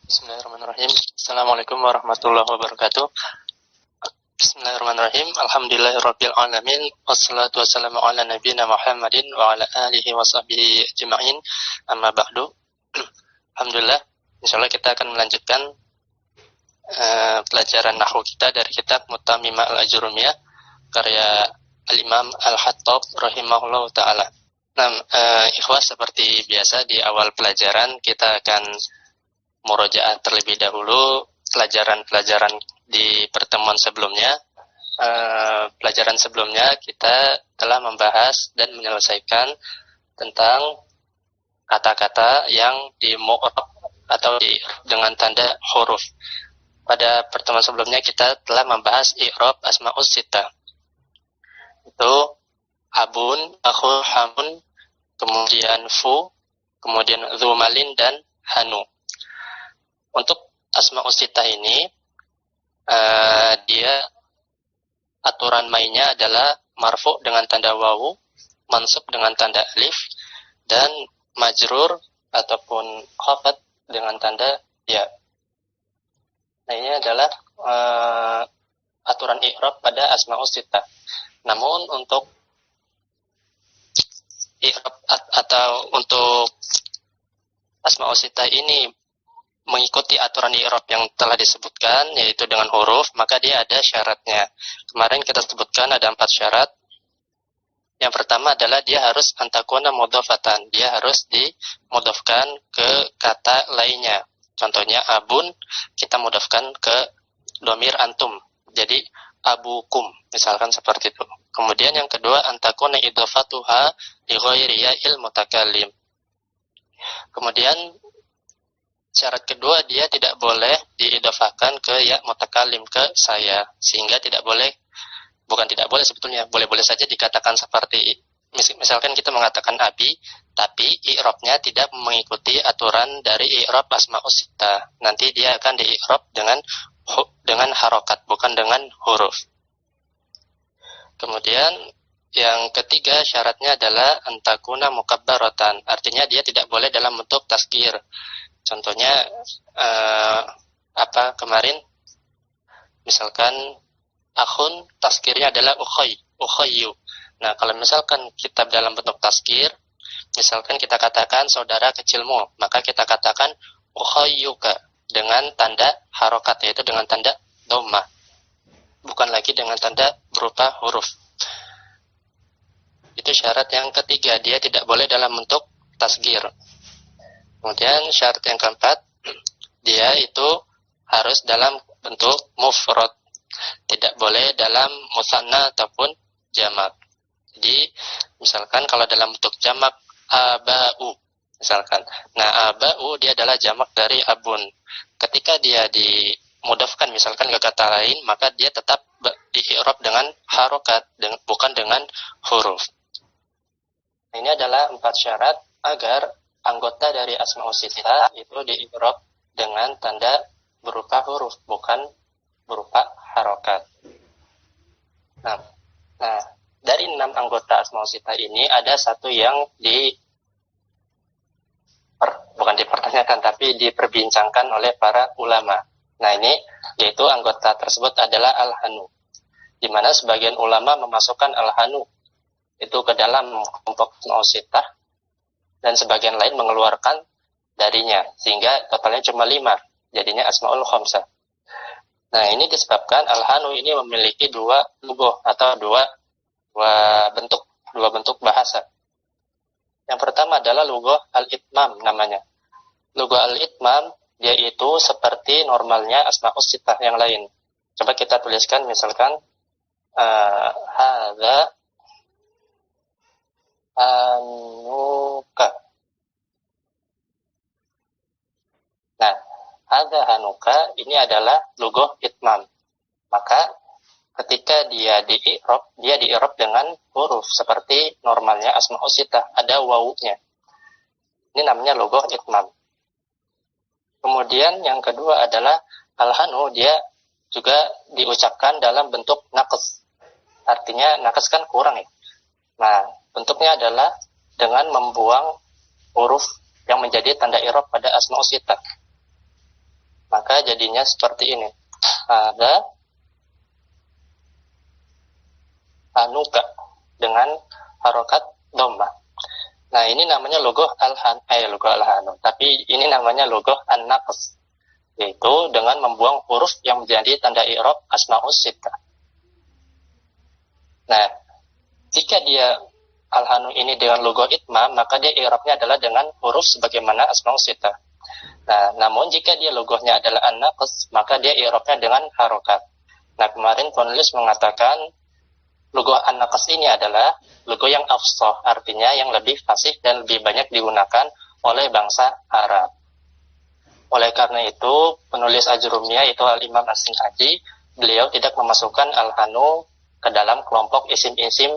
Bismillahirrahmanirrahim. Assalamualaikum warahmatullahi wabarakatuh. Bismillahirrahmanirrahim. Alhamdulillahirabbil alamin. Wassalatu wassalamu ala nabiyyina Muhammadin wa ala alihi wa sahbihi ajma'in. Amma ba'du. Alhamdulillah, insyaallah kita akan melanjutkan pelajaran nahwu kita dari kitab Mutamimah al-Ajrumiyah karya Al-Imam Al-Hattab rahimahullahu taala. Nah, ikhwah, seperti biasa di awal pelajaran kita akan murojaah terlebih dahulu pelajaran-pelajaran di pertemuan sebelumnya. Pelajaran sebelumnya kita telah membahas dan menyelesaikan tentang kata-kata yang di mu'rab atau dengan tanda huruf. Pada pertemuan sebelumnya kita telah membahas i'rab asma'us sittah. Itu abun, akhun, hamun, kemudian fu, kemudian dzumalin dan hanu. Untuk asma'us sittah ini dia aturan mainnya adalah marfu dengan tanda wawu, mansub dengan tanda alif, dan majrur ataupun khafat dengan tanda ya. Nah, ini adalah aturan i'rab pada asma'us sittah. Namun untuk i'rab atau untuk asma'us sittah ini mengikuti aturan i'rab yang telah disebutkan, yaitu dengan huruf, maka dia ada syaratnya. Kemarin kita sebutkan ada 4 syarat. Yang pertama adalah dia harus antakuna mudhafatan, dia harus dimudhafkan ke kata lainnya. Contohnya abun, kita mudhafkan ke dhamir antum, jadi abukum, misalkan seperti itu. Kemudian yang kedua, antakuna idhafatuha li ghairi ya'il mutakallim. Kemudian syarat kedua, dia tidak boleh diidhafahkan ke ya mutakallim, ke saya, sehingga tidak boleh, bukan tidak boleh sebetulnya, boleh-boleh saja dikatakan seperti misalkan kita mengatakan abi, tapi i'rabnya tidak mengikuti aturan dari i'rab asma'us sittah. Nanti dia akan di-i'rab dengan harokat, bukan dengan huruf. Kemudian yang ketiga syaratnya adalah antakuna mukabbaratan, artinya dia tidak boleh dalam bentuk tasghir. Contohnya apa kemarin? Misalkan akhun, tasghirnya adalah ukhayyu. Nah, kalau misalkan kita dalam bentuk tasghir, misalkan kita katakan saudara kecilmu, maka kita katakan ukhayyuka dengan tanda harokat, yaitu dengan tanda dhammah, bukan lagi dengan tanda berupa huruf. Itu syarat yang ketiga, dia tidak boleh dalam bentuk tasghir. Kemudian syarat yang keempat, dia itu harus dalam bentuk mufrad, tidak boleh dalam musanna ataupun jamak. Jadi misalkan kalau dalam bentuk jamak aba'u, misalkan, nah aba'u dia adalah jamak dari abun. Ketika dia dimudhafkan misalkan ke kata lain, maka dia tetap di-i'rab dengan harokat, bukan dengan huruf. Ini adalah 4 syarat agar anggota dari asma'us sittah itu di-i'rab dengan tanda berupa huruf, bukan berupa harokat. Nah, dari 6 anggota asma'us sittah ini ada satu yang bukan dipertanyakan, tapi diperbincangkan oleh para ulama. Nah, ini yaitu anggota tersebut adalah al-hanu, di mana sebagian ulama memasukkan al-hanu itu ke dalam kelompok asma'us sittah, dan sebagian lain mengeluarkan darinya, sehingga totalnya cuma 5, jadinya asmaul khamsah. Nah, ini disebabkan al-hanu ini memiliki 2 lughah atau dua bentuk bahasa. Yang pertama adalah lughah al-itmam namanya. Lughah al-itmam yaitu seperti normalnya asma'us sittah yang lain. Coba kita tuliskan misalkan hadza hanuka. Nah, hadza hanuka ini adalah lughah itmam. Maka ketika dia di-i'rab dengan huruf seperti normalnya asma'us sittah, ada wawunya. Ini namanya lughah itmam. Kemudian yang kedua adalah al-hanu, dia juga diucapkan dalam bentuk naqs. Artinya naqs kan kurang ya. Nah, bentuknya adalah dengan membuang huruf yang menjadi tanda i'rab pada asma'us sittah. maka jadinya seperti ini. Ada anuka dengan harokat dhamma. Nah, ini namanya logoh logoh al-hanu, tapi ini namanya logoh an-naqs, yaitu dengan membuang huruf yang menjadi tanda i'rab asmaus sittah. Nah, jika dia al-hanu ini dengan logoh itmam, maka dia i'rabnya adalah dengan huruf sebagaimana asmaus sittah. Nah, namun jika dia logohnya adalah an-naqs, maka dia i'rabnya dengan harokat. Nah, kemarin penulis mengatakan logo an-naqs ini adalah logo yang afsah, artinya yang lebih fasih dan lebih banyak digunakan oleh bangsa Arab. Oleh karena itu, penulis Ajrumiyah itu Al-Imam As-Sinhaji, beliau tidak memasukkan al-hanu ke dalam kelompok isim-isim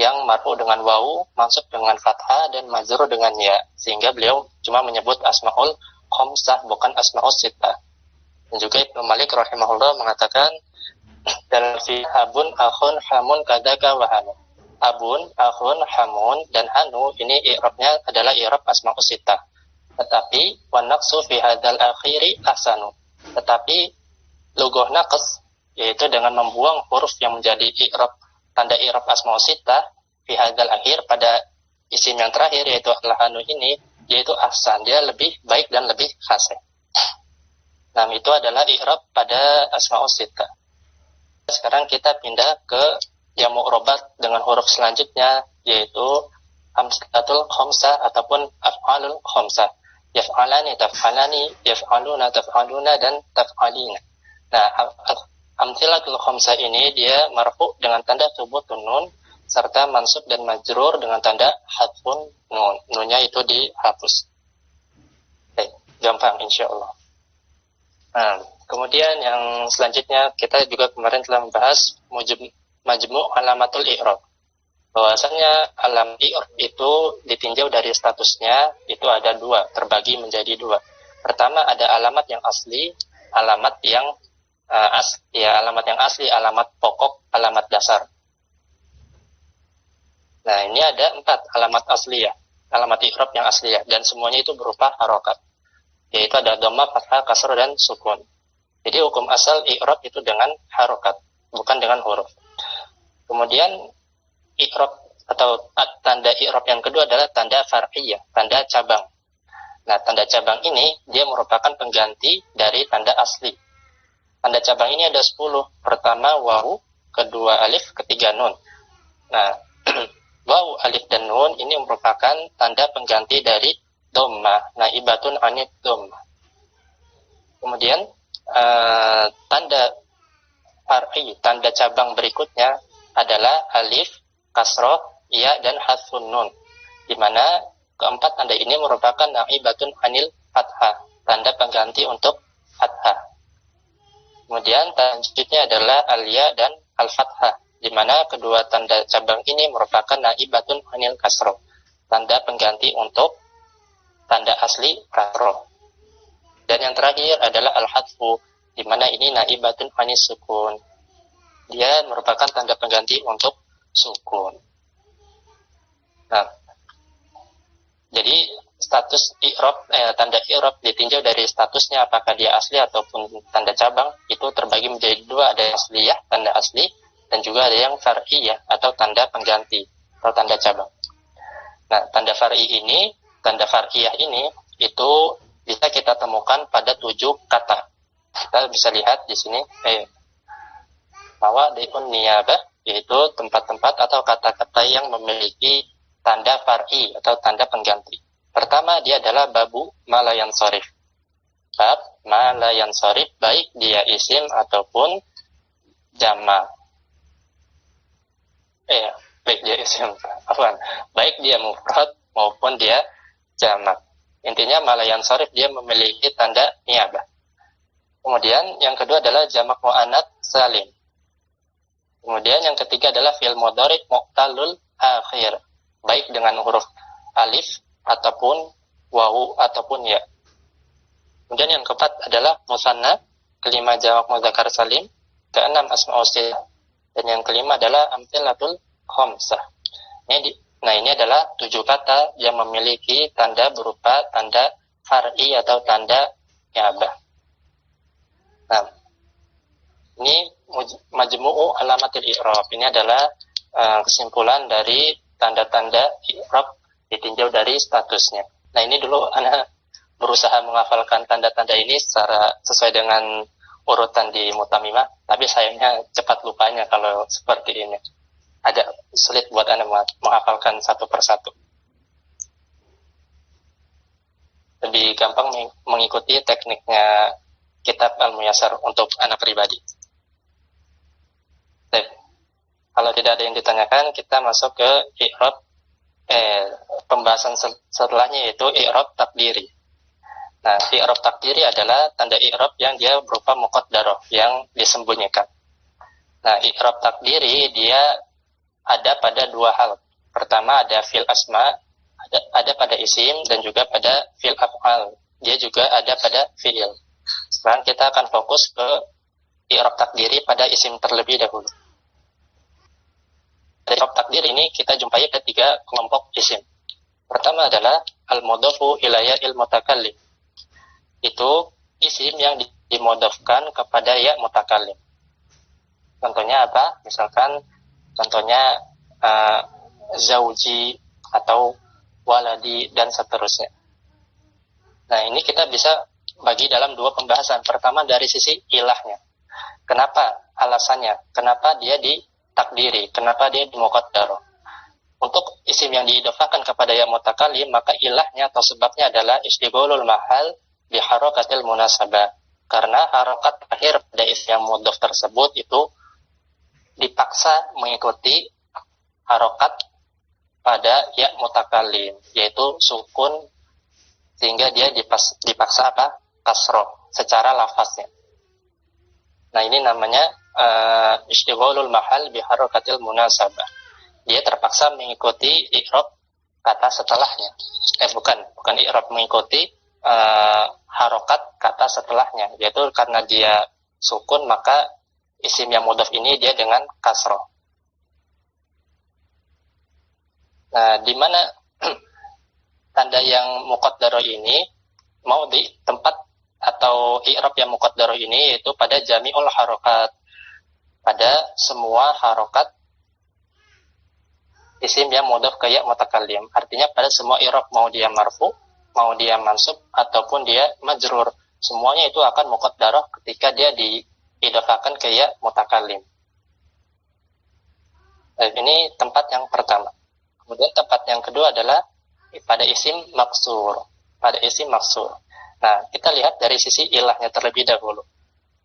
yang marfu dengan wawu, mansub dengan fathah, dan majrur dengan ya, sehingga beliau cuma menyebut asmaul khamsah, bukan asmaul sittah. Dan juga Ibnu Malik rahimahullah mengatakan, dan fi abun akhun hamun kadaka wa hanu. Abun akhun hamun dan hanu ini i'rabnya adalah i'rab asmaus sittah. Tetapi wa naqsu fi hadzal akhiri ahsanu. Tetapi logoh naqs, yaitu dengan membuang huruf yang menjadi i'rab tanda i'rab asmaus sittah fi hadzal akhir pada isim yang terakhir yaitu al-hanu ini, yaitu ahsan, dia lebih baik dan lebih fasih. Nah, itu adalah i'rab pada asmaus sittah. Sekarang kita pindah ke yang mu'robat dengan huruf selanjutnya, yaitu hamzatul khamsah ataupun af'alul khamsah. Yaf'alani, taf'alani, yaf'aluna, taf'aluna, dan taf'alina. Nah, amthilatul khamsah ini dia marfu dengan tanda thubutun nun serta mansub dan majrur dengan tanda hadfun nun. Nunnya itu dihapus. Gampang insyaallah. Nah, kemudian yang selanjutnya kita juga kemarin telah membahas majmu' alamatul i'rab. Bahwasanya alam i'rab itu ditinjau dari statusnya itu ada dua, terbagi menjadi dua. Pertama ada alamat yang asli, alamat yang alamat yang asli, alamat pokok, alamat dasar. Nah, ini ada 4 alamat asli ya, alamat i'rab yang asli ya, dan semuanya itu berupa harokat, yaitu ada dhamma, fathah, kasrah, dan sukun. Jadi hukum asal i'rab itu dengan harokat, bukan dengan huruf. Kemudian i'rab atau tanda i'rab yang kedua adalah tanda far'iyah, tanda cabang. Nah, tanda cabang ini dia merupakan pengganti dari tanda asli. Tanda cabang ini ada 10. Pertama wawu, kedua alif, ketiga nun. Nah, wawu, alif, dan nun ini merupakan tanda pengganti dari dhamma, naibatun anid dhamma. Kemudian tanda far'i, tanda cabang berikutnya adalah alif, kasroh, ya, dan hadfun nun, di mana keempat tanda ini merupakan naibatun anil fathah, tanda pengganti untuk fathah. Kemudian tanda selanjutnya adalah al-ya dan al-fathah, di mana kedua tanda cabang ini merupakan naibatun anil kasroh, tanda pengganti untuk tanda asli kasroh. Dan yang terakhir adalah al-hadfu, di mana ini naibatun anis sukun. Dia merupakan tanda pengganti untuk sukun. Nah, jadi status i'rab, tanda i'rab ditinjau dari statusnya apakah dia asli ataupun tanda cabang, itu terbagi menjadi dua, ada yang asliyah, tanda asli, dan juga ada yang far'iyah atau tanda pengganti atau tanda cabang. Nah, tanda far'iyah ini itu bisa kita temukan pada 7 kata. Kita bisa lihat di sini, mawadi'un niyabah, yaitu tempat-tempat atau kata-kata yang memiliki tanda far'i atau tanda pengganti. Pertama, dia adalah babu malayan sorif. Bab malayan sorif, baik dia isim ataupun jama. Baik dia isim, baik dia mufrad maupun dia jama. Intinya malayan sorif dia memiliki tanda niyabah. Kemudian yang kedua adalah jamak mu'annats salim. Kemudian yang ketiga adalah fi'il mudhari' mu'talul akhir, baik dengan huruf alif ataupun wawu ataupun ya. Kemudian yang keempat adalah musanna, kelima jamak mudzakkar salim, keenam asma'ul sittah, dan yang kelima adalah amtsilatul khamsah. Ini adalah 7 kata yang memiliki tanda berupa tanda far'i atau tanda niyabah. majmu'u alamatil i'rab. Ini adalah kesimpulan dari tanda-tanda i'rab ditinjau dari statusnya. Nah, ini dulu Ana berusaha menghafalkan tanda-tanda ini secara sesuai dengan urutan di Mutamimah, tapi sayangnya cepat lupanya kalau seperti ini. Agak sulit buat Anda menghafalkan satu persatu. Lebih gampang mengikuti tekniknya kitab Al-Muyassar untuk anak pribadi. Baik. Kalau tidak ada yang ditanyakan, kita masuk ke i'rab pembahasan setelahnya, yaitu i'rab takdiri. Nah, i'rab takdiri adalah tanda i'rab yang dia berupa muqaddarah, yang disembunyikan. Nah, i'rab takdiri dia ada pada dua hal. Pertama ada fil asma, ada pada isim, dan juga pada fil af'al. Dia juga ada pada fi'il. Sekarang kita akan fokus ke i'rab takdiri pada isim terlebih dahulu. Dari i'rab takdir ini kita jumpai ada tiga kelompok isim. Pertama adalah al-mudhafu ilayya il-mutakallim. Itu isim yang dimudhafkan kepada ya mutakallim. Contohnya apa? Misalkan contohnya zauji atau waladi dan seterusnya. Nah, ini kita bisa bagi dalam dua pembahasan. Pertama dari sisi ilahnya. Kenapa alasannya? Kenapa dia ditakdiri? Kenapa dia dimuqaddarah? Untuk isim yang diidhafakan kepada ya mutakallim, maka ilahnya atau sebabnya adalah istigholul mahal biharakatil munasabah. Karena harakat akhir pada isim yang mudhaf tersebut itu dipaksa mengikuti harokat pada ya mutakallim, yaitu sukun, sehingga dia dipaksa apa? Kasroh secara lafaznya. Nah, ini namanya istigholul mahal biharakatil munasabah. Dia terpaksa mengikuti i'rab kata setelahnya. Bukan i'rab, mengikuti harokat kata setelahnya, yaitu karena dia sukun, maka isim yang mudhaf ini dia dengan kasroh. Nah, di mana tanda yang muqaddarah ini mau di tempat atau i'rab yang muqaddarah ini, yaitu pada jami'ul harokat, pada semua harokat isim yang mudhaf ke ya mutakallim. Artinya pada semua i'rab, mau dia marfu, mau dia mansub, ataupun dia majrur, semuanya itu akan muqaddarah ketika dia diidhafakan ke ya mutakallim. Ini tempat yang pertama. Kemudian tempat yang kedua adalah pada isim maksur. Pada isim maksur. Nah, kita lihat dari sisi ilahnya terlebih dahulu.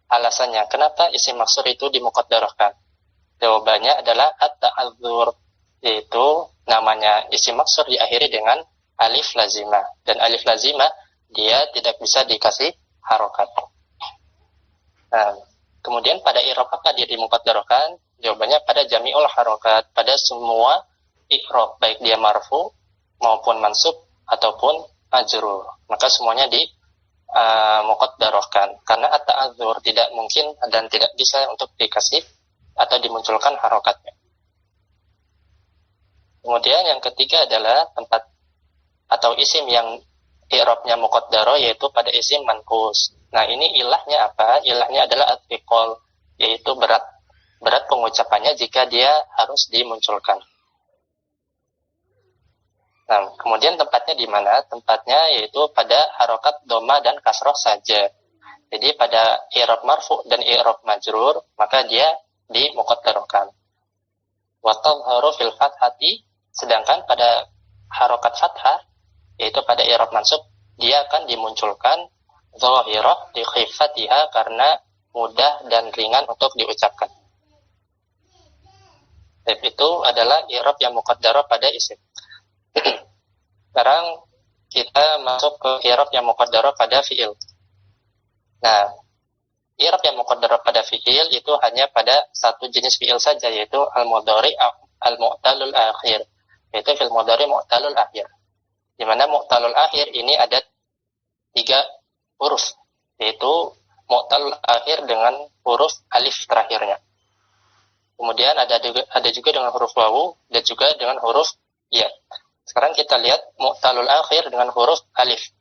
Alasannya, kenapa isim maksur itu dimuqaddarahkan? Jawabannya adalah at-ta'adzur, yaitu namanya isim maksur diakhiri dengan alif lazimah. Dan alif lazimah dia tidak bisa dikasih harokat. Nah, kemudian pada i'rab apa dia dimuqaddarahkan? Jawabannya pada jami'ul harokat, pada semua i'rab, baik dia marfu maupun mansub ataupun majrur, maka semuanya muqaddarahkan, karena at-ta'adzur tidak mungkin dan tidak bisa untuk dikasih atau dimunculkan harokatnya. Kemudian yang ketiga adalah tempat atau isim yang i'rabnya muqaddarah, yaitu pada isim manqus. Nah, ini ilahnya apa? Ilahnya adalah at-thiqal, yaitu berat pengucapannya jika dia harus dimunculkan. Nah, kemudian tempatnya di mana? Tempatnya yaitu pada harokat doma dan kasroh saja. Jadi pada i'rab marfu dan i'rab majrur, maka dia dimuqaddarahkan. Wa tadhharu fil fathati, sedangkan pada harokat fathah, yaitu pada i'rab mansub, dia akan dimunculkan dhahirah di khifatiha, karena mudah dan ringan untuk diucapkan. Itu adalah i'rab yang muqaddarah pada isim. Sekarang kita masuk ke i'rab yang muqaddarah pada fi'il. Nah, i'rab yang muqaddarah pada fi'il itu hanya pada satu jenis fi'il saja, yaitu al-mudhari al-mu'talul akhir, yaitu fil mudhari mu'talul akhir. Di mana mu'talul akhir ini ada 3 huruf, yaitu mu'talul akhir dengan huruf alif terakhirnya. Kemudian ada juga dengan huruf wawu dan juga dengan huruf ya. Sekarang kita lihat mu'talul akhir dengan huruf alif.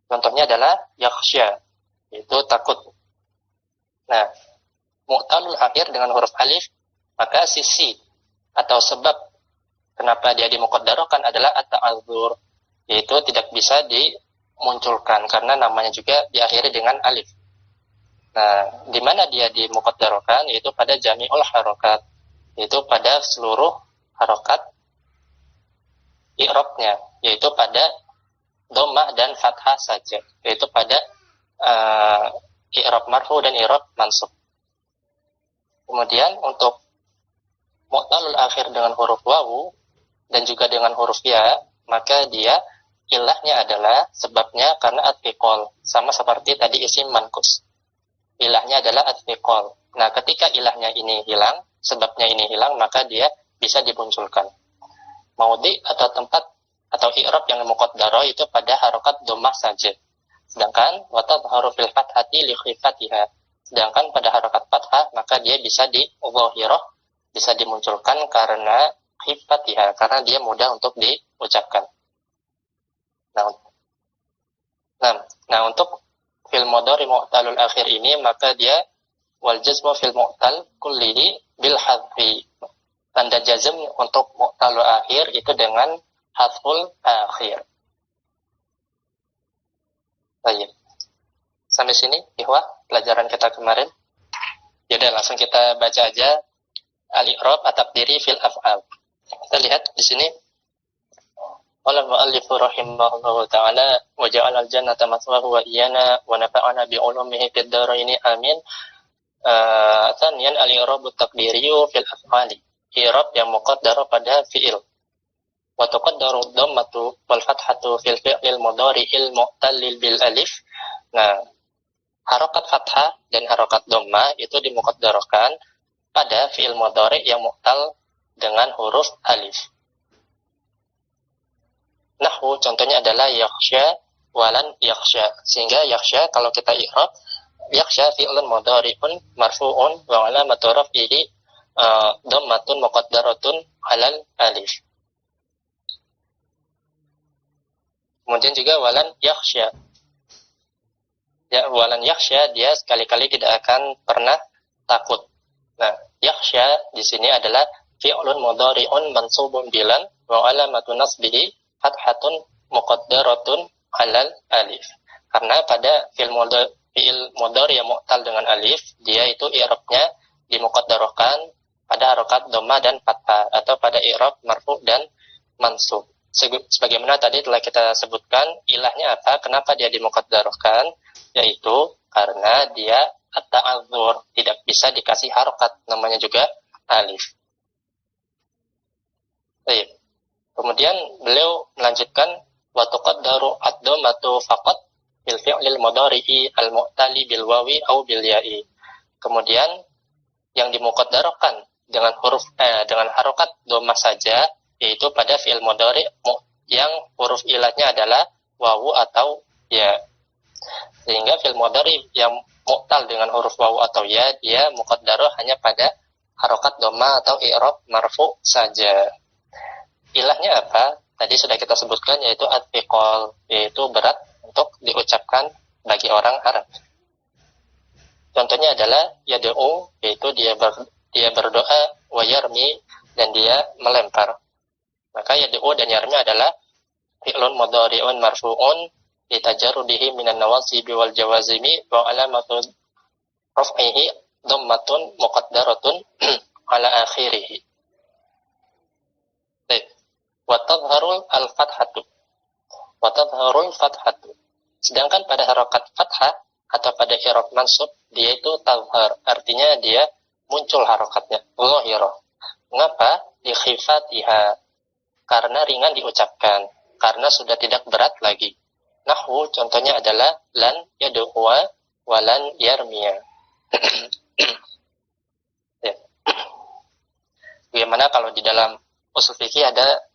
Contohnya adalah yakhsha, yaitu takut. Nah, mu'talul akhir dengan huruf alif, maka sisi atau sebab kenapa dia dimuqaddarahkan adalah at-ta'adzur, yaitu tidak bisa dimunculkan karena namanya juga diakhiri dengan alif. Nah, di mana dia dimuqaddarahkan? Yaitu pada jami'ul harokat, yaitu pada seluruh harokat i'rabnya, yaitu pada dhammah dan fathah saja, yaitu pada i'rab marfu dan i'rab mansub. Kemudian untuk mu'talul akhir dengan huruf wawu dan juga dengan huruf ya, maka dia ilahnya adalah sebabnya karena at-thiqal, sama seperti tadi isim manqus. Ilahnya adalah at-thiqal. Nah, ketika ilahnya ini hilang, sebabnya ini hilang, maka dia bisa dimunculkan. Maudhi atau tempat atau i'rab yang muqaddarah itu pada harokat dhammah saja. Sedangkan wa tadhharu fil fathati li khifatiha. Sedangkan pada harokat fathah maka dia bisa di-dhahirah, bisa dimunculkan karena khifatiha, karena dia mudah untuk diucapkan. Nah, untuk fil mudhari mu'talul akhir ini maka dia wal jazmu fil mu'tal kullihi bil hadfi. Tanda jazm untuk mu'talul akhir itu dengan hadful akhir. Baik. Sampai sini ihwah pelajaran kita kemarin. Yaudah, langsung kita baca aja al-i'rab at-taqdiri fil af'al. Kita lihat di sini. Qala al-mu'allif rahimahullahu ta'ala wa ja'ala al-jannata mathwahu wa iyana wa nafa'ana bi 'ulumihi fid dharaini amin. Tsaniyan al-i'rab at-taqdiri fil af'ali. I'rab yang muqaddar pada fi'il. Wa tuqaddaru dhammatu wal fathatu fil fi'il mudhari'il mu'tallil bil alif. Nah, harokat fathah dan harokat dhamma itu dimuqaddarkan pada fi'il mudhari' yang mu'tal dengan huruf alif. Nahwu contohnya adalah yakhsha walan yakhsha. Sehingga yakhsha kalau kita i'rab, yakhsha fi'lun mudhari'un marfu'un wa 'alamatu raf'ihi dhammatun muqaddaratun 'alal alif. Kemudian juga walan yakhsha. Ya, walan yakhsha dia sekali-kali tidak akan pernah takut. Nah, yakhsha di sini adalah fi'lun mudhari'un mansubun bilan wa 'alamatu nasbihi fathatun muqaddaratun 'alal alif. Karena pada fi'il mudhari yang mu'tal dengan alif, dia itu i'rabnya dimuqaddarahkan pada harokat dhamma dan fathah atau pada i'rab marfu dan mansub. Sebagaimana tadi telah kita sebutkan ilahnya apa, kenapa dia dimuqaddarahkan, yaitu karena dia at-ta'adzur, tidak bisa dikasih harokat, namanya juga alif. Baik. Kemudian beliau melanjutkan wa tuqaddaru ad-dhammatu faqat bil fi'lil mudhari'i al-mu'tali bil wawi au bil ya'i. Kemudian yang dimuqaddarahkan dengan huruf dengan harokat dhammah saja, yaitu pada fi'il mudhari' yang huruf ilahnya adalah wawu atau ya. Sehingga fi'il mudhari' yang mu'tal dengan huruf wawu atau ya, dia muqaddarah hanya pada harokat dhammah atau i'rab marfu saja. Ilahnya apa? Tadi sudah kita sebutkan, yaitu at-thiqal, yaitu berat untuk diucapkan bagi orang Arab. Contohnya adalah yad'u, yaitu dia berdoa, wa yarmi, dan dia melempar. Maka yad'u dan yarmi adalah fi'lun mudhari'un marfu'un litajarrudihi minan nawasibi wal jawazimi wa alamatu raf'ihi dhammatun muqaddaratun ala akhirih. Wa tadhharul al-fathatu. Wa tadhharul fathatu. Sedangkan pada harokat fathah atau pada i'rab mansub, dia itu tadhhar, artinya dia muncul harokatnya, dhahirah. Mengapa? Li khifatiha, karena ringan diucapkan, karena sudah tidak berat lagi. Nahwu contohnya adalah lan yad'uwa wa lan yarmiya. Ya. Bagaimana kalau di dalam usul fikih ada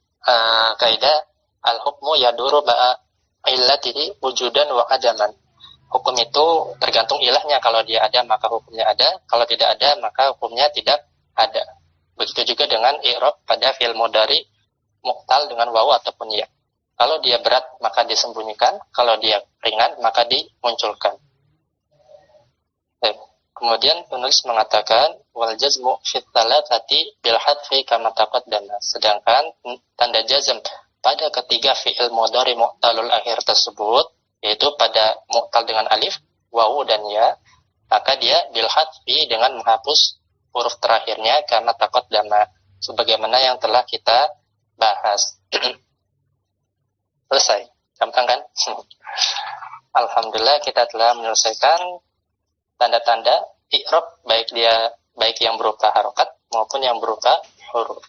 kaidah al-hukmu yaduru ba'a illatihi wujudan wa adaman. Hukum itu tergantung ilahnya, kalau dia ada maka hukumnya ada, kalau tidak ada maka hukumnya tidak ada. Begitu juga dengan i'rab pada fi'il mudhari muqtal dengan wawu ataupun ya. Kalau dia berat maka disembunyikan, kalau dia ringan maka dimunculkan. Kemudian penulis mengatakan wal jazmu fit thalathati bil hadfi kama taqaddama. Sedangkan tanda jazm pada ketiga fi'il mudhari mu'talul akhir tersebut, yaitu pada mu'tal dengan alif, wawu dan ya, maka dia bil hadfi dengan menghapus huruf terakhirnya kama taqaddama, sebagaimana yang telah kita bahas. Selesai. Gampang kan? Alhamdulillah kita telah menyelesaikan tanda-tanda i'rab, baik yang berupa harokat maupun yang berupa huruf.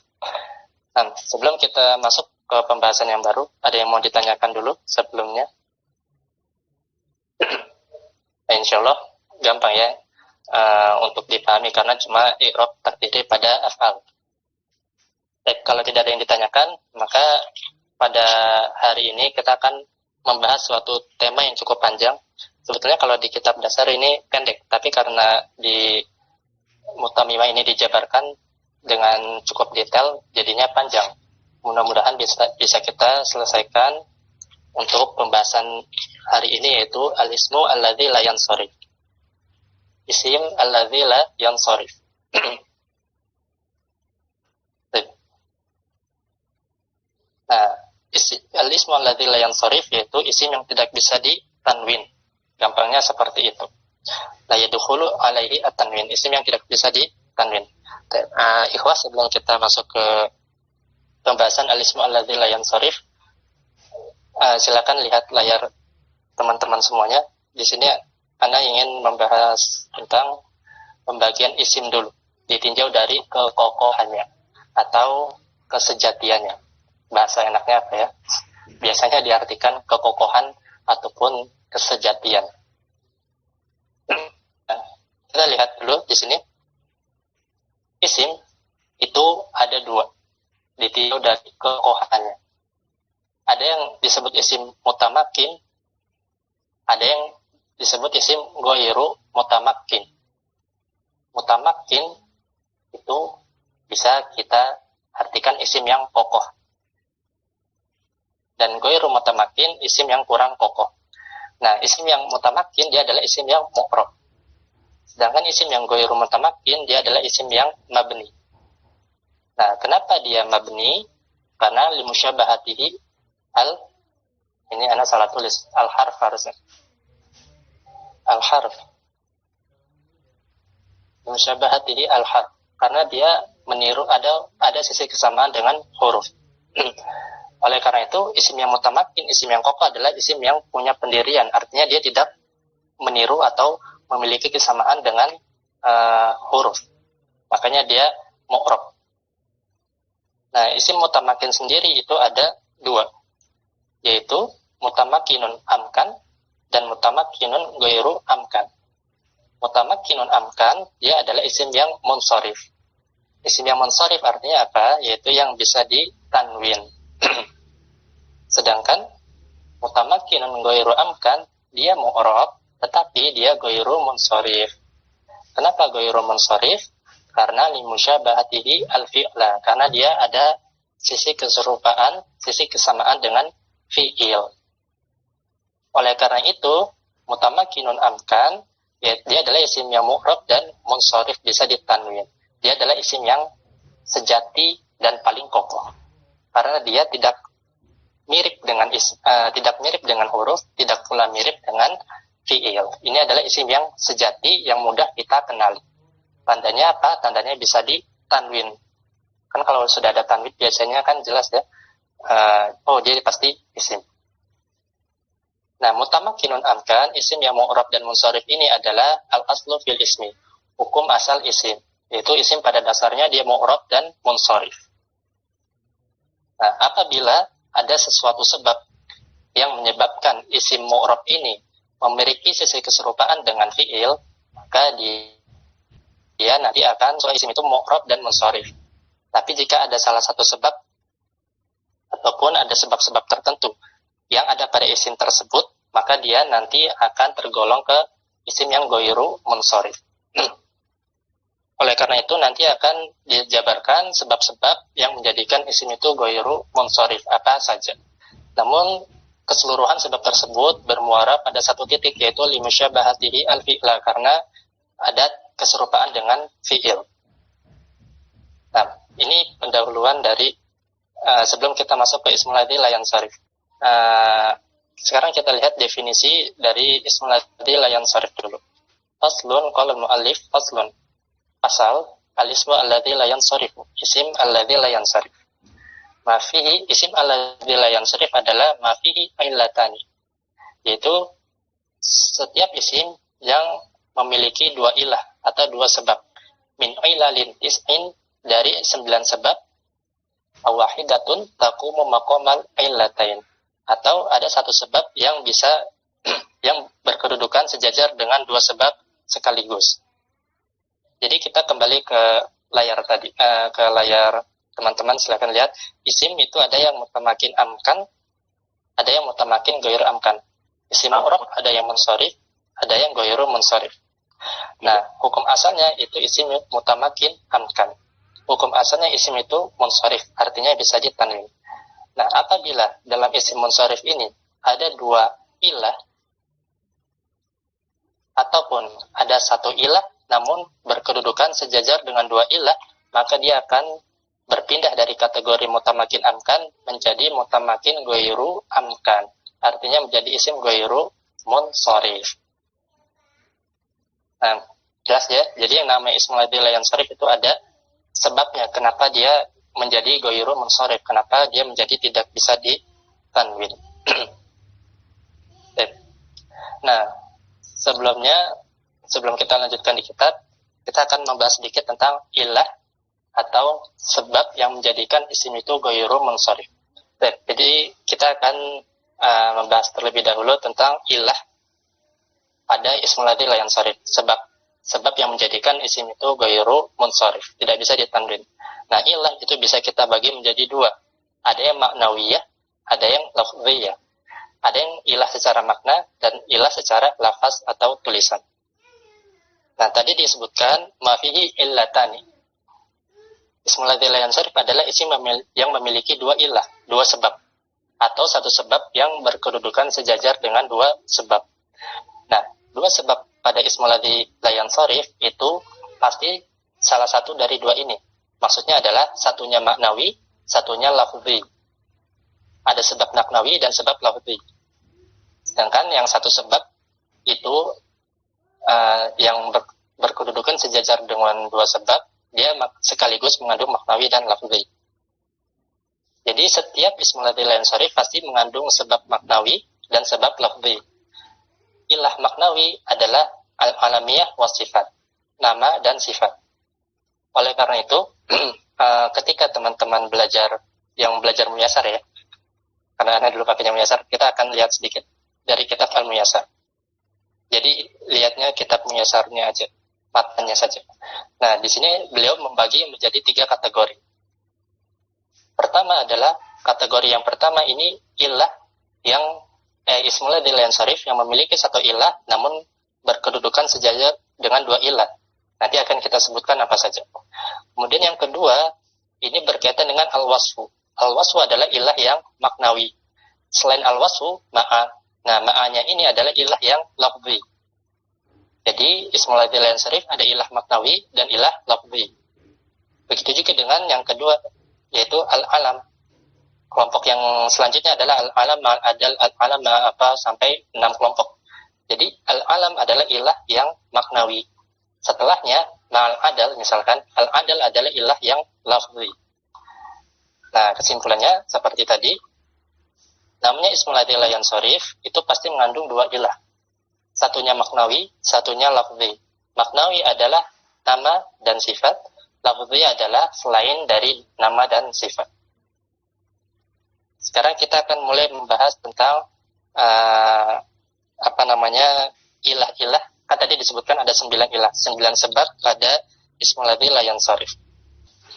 Nah, sebelum kita masuk ke pembahasan yang baru, ada yang mau ditanyakan dulu sebelumnya? Nah, insya Allah gampang ya untuk dipahami karena cuma i'rab terdiri pada af'al. Baik, kalau tidak ada yang ditanyakan, maka pada hari ini kita akan membahas suatu tema yang cukup panjang. Sebetulnya kalau di kitab dasar ini pendek, tapi karena di Mutamimah ini dijabarkan dengan cukup detail, jadinya panjang. Mudah-mudahan bisa kita selesaikan untuk pembahasan hari ini, yaitu al-ismu alladzi la yansharif. Isim alladzi la yansharif. Nah, al-ismu alladzi la yansharif yaitu isim yang tidak bisa ditanwin. Gampangnya seperti itu. La yadkhulu alaihi at-tanwin, isim yang tidak bisa ditanwin. Ikhwas, sebelum kita masuk ke pembahasan al-ismu alladzi la yansharif, silakan lihat layar teman-teman semuanya. Di sini Anda ingin membahas tentang pembagian isim dulu, ditinjau dari kekokohannya atau kesejatiannya. Bahasa enaknya apa ya? Biasanya diartikan kekokohan ataupun kesejatian. Kita lihat dulu di sini. Isim itu ada dua, ditinjau dari kekokohannya. Ada yang disebut isim mutamakin, ada yang disebut isim ghairu mutamakin. Mutamakin itu bisa kita artikan isim yang kokoh. Dan ghairu mutamakin isim yang kurang kokoh. Nah, isim yang mutamakin dia adalah isim yang mu'rab. Sedangkan isim yang ghairu mutamakin dia adalah isim yang mabni. Nah, kenapa dia mabni? Karena limusyabahatihi ini anak salah tulis, al-harf harusnya. Al-harf. Limusyabahatihi al-harf. Karena dia meniru ada sisi kesamaan dengan huruf. Oleh karena itu, isim yang mutamakin, isim yang kokoh adalah isim yang punya pendirian. Artinya dia tidak meniru atau memiliki kesamaan dengan huruf. Makanya dia mu'rab. Nah, isim mutamakin sendiri itu ada dua, yaitu mutamakinun amkan dan mutamakinun ghairu amkan. Mutamakinun amkan, dia adalah isim yang munsharif. Isim yang munsharif artinya apa? Yaitu yang bisa ditanwin. Sedangkan mutamakinun ghairu amkan, dia mu'rab, tetapi dia ghairu munsharif. Kenapa ghairu munsharif? Karena limusyabahatihi al-fi'la, karena dia ada sisi keserupaan, sisi kesamaan dengan fi'il. Oleh karena itu, mutamakinun amkan, dia adalah isim yang mu'rab dan munsharif, bisa ditanwin. Dia adalah isim yang sejati dan paling kokoh. Karena dia tidak mirip dengan huruf, tidak pula mirip dengan fi'il. Ini adalah isim yang sejati yang mudah kita kenali. Tandanya apa? Tandanya bisa ditanwin. Kan kalau sudah ada tanwin biasanya kan jelas ya. Dia pasti isim. Nah, mutamakinun amkan, isim yang mu'rab dan munsharif ini adalah al-aslu fil ismi. Hukum asal isim. Yaitu isim pada dasarnya dia mu'rab dan munsharif. Nah, apabila ada sesuatu sebab yang menyebabkan isim mu'rab ini memiliki sisi keserupaan dengan fi'il, maka dia nanti akan isim itu mu'rab dan munsharif. Tapi jika ada salah satu sebab ataupun ada sebab-sebab tertentu yang ada pada isim tersebut, maka dia nanti akan tergolong ke isim yang ghairu munsharif. Oleh karena itu nanti akan dijabarkan sebab-sebab yang menjadikan isim itu ghairu munsharif apa saja. Namun keseluruhan sebab tersebut bermuara pada satu titik, yaitu limusyabahatihi al-fi'la, karena ada keserupaan dengan fi'il. Nah, ini pendahuluan dari sebelum kita masuk ke ismul ladzi la yansharif. Sekarang kita lihat definisi dari ismul ladzi la yansharif dulu. Faslun, qala al-muallif, faslun. Asal al-ismu alladzi la yansarifu, isim alladzi la yansarif. Ma fihi, isim alladzi la yansarif adalah ma fihi illatani, yaitu setiap isim yang memiliki dua ilah atau dua sebab. Min ilalin tis'in, dari 9 sebab. Awahidatun taqumu maqamal illatain, atau ada satu sebab yang bisa yang berkedudukan sejajar dengan dua sebab sekaligus. Jadi kita kembali ke layar tadi, ke layar teman-teman, silakan lihat. Isim itu ada yang mutamakin amkan, ada yang mutamakin goir amkan. Isim mu'rab ada yang munsharif, ada yang goiru munsharif. Nah, hukum asalnya itu isim mutamakin amkan. Hukum asalnya isim itu munsharif, artinya bisa ditanwin. Nah, apabila dalam isim munsharif ini ada dua ilah, ataupun ada satu ilah namun berkedudukan sejajar dengan dua ilah, maka dia akan berpindah dari kategori mutamakin amkan menjadi mutamakin goiru amkan, artinya menjadi isim goiru munsharif. Nah, jelas ya. Jadi yang namanya ismul ladzi la yansharif itu ada sebabnya kenapa dia menjadi goiru munsharif, kenapa dia menjadi tidak bisa ditanwin. Nah, sebelum kita lanjutkan di kitab, kita akan membahas sedikit tentang ilah atau sebab yang menjadikan isim itu goiru munsharif. Jadi kita akan membahas terlebih dahulu tentang ilah pada ismul ladzi la yansharif, sebab yang menjadikan isim itu goiru munsharif, tidak bisa ditanwin. Nah, ilah itu bisa kita bagi menjadi dua. Ada yang maknawiyah, ada yang lafziyah. Ada yang ilah secara makna dan ilah secara lafaz atau tulisan. Nah, tadi disebutkan ma fihi illatani. Ismul ladzi la yansharif adalah isim yang memiliki dua ilah, dua sebab, atau satu sebab yang berkedudukan sejajar dengan dua sebab. Nah, dua sebab pada ismul ladzi la yansharif itu pasti salah satu dari dua ini. Maksudnya adalah satunya maknawi, satunya lafzi. Ada sebab maknawi dan sebab lafzi. Sedangkan yang satu sebab itu yang berkedudukan sejajar dengan dua sebab, dia sekaligus mengandung maknawi dan lafzi. Jadi setiap ismul ladzi la yansharif pasti mengandung sebab maknawi dan sebab lafzi. Ilah maknawi adalah al-alamiyah wasifat, nama dan sifat. Oleh karena itu, ketika teman-teman yang belajar muyasar ya, karena Anda dulu pakainya muyasar, kita akan lihat sedikit dari kitab al-muyasar. Jadi lihatnya kitab muyasarnya aja, matanya saja. Nah, di sini beliau membagi menjadi 3 kategori. Pertama adalah kategori yang pertama ini ilah yang ismul ladzi la yansharif yang memiliki satu ilah namun berkedudukan sejajar dengan dua ilah. Nanti akan kita sebutkan apa saja. Kemudian yang kedua, ini berkaitan dengan al-wasfu. Al-wasfu adalah ilah yang maknawi. Selain al-wasfu, ma'a. Nah, ma'anya ini adalah ilah yang lafzi. Jadi, ismul ladzi la yansharif ada ilah maknawi dan ilah lafzi. Begitu juga dengan yang kedua, yaitu al-alam. Kelompok yang selanjutnya adalah al-alam ma'adal, al-alam apa sampai 6 kelompok. Jadi, al-alam adalah ilah yang maknawi. Setelahnya, ma'al-adal, misalkan, al-adal adalah ilah yang lafzi. Nah, kesimpulannya, seperti tadi, namanya ismul ladzi la yansharif, itu pasti mengandung dua ilah. Satunya maknawi, satunya lafzi. Maknawi adalah nama dan sifat, lafzi adalah selain dari nama dan sifat. Sekarang kita akan mulai membahas tentang ilah-ilah. Kan tadi disebutkan ada 9 ilah, 9 sebab pada ismul ladzi la yansharif.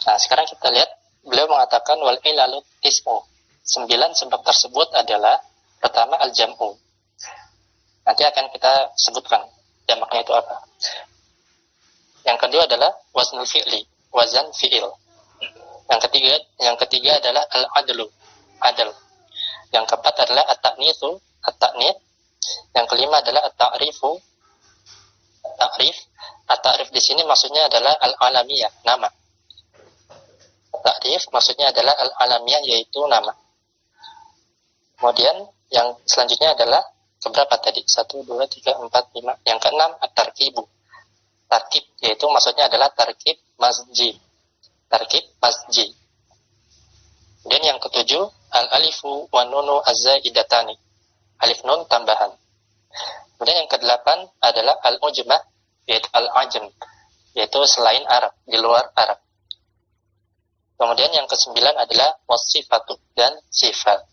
Nah, sekarang kita lihat beliau mengatakan wal ilalu tis'u. 9 sebab tersebut adalah pertama al-jam'u. Nanti akan kita sebutkan jamaknya itu apa. Yang kedua adalah waznul fi'li, wazan fi'il. Yang ketiga adalah al-adlu, adl. Yang keempat adalah at-ta'nits. Yang kelima adalah at-ta'rifu, ta'rif. At-ta'rif di sini maksudnya adalah al-alamiyah, nama. At-ta'rif maksudnya adalah al-alamiyah, yaitu nama. Kemudian yang selanjutnya adalah keberapa tadi? 1, 2, 3, 4, 5. Yang keenam, at-tarkibu. Tarkib, yaitu maksudnya adalah tarkib masji. Tarkib masji. Kemudian yang ketujuh, al-alifu wa nunu az-zaidatani. Alif nun tambahan. Kemudian yang kedelapan adalah al-ujmah, yaitu al-ajam, yaitu selain Arab, di luar Arab. Kemudian yang kesembilan adalah wasifatu, dan sifat.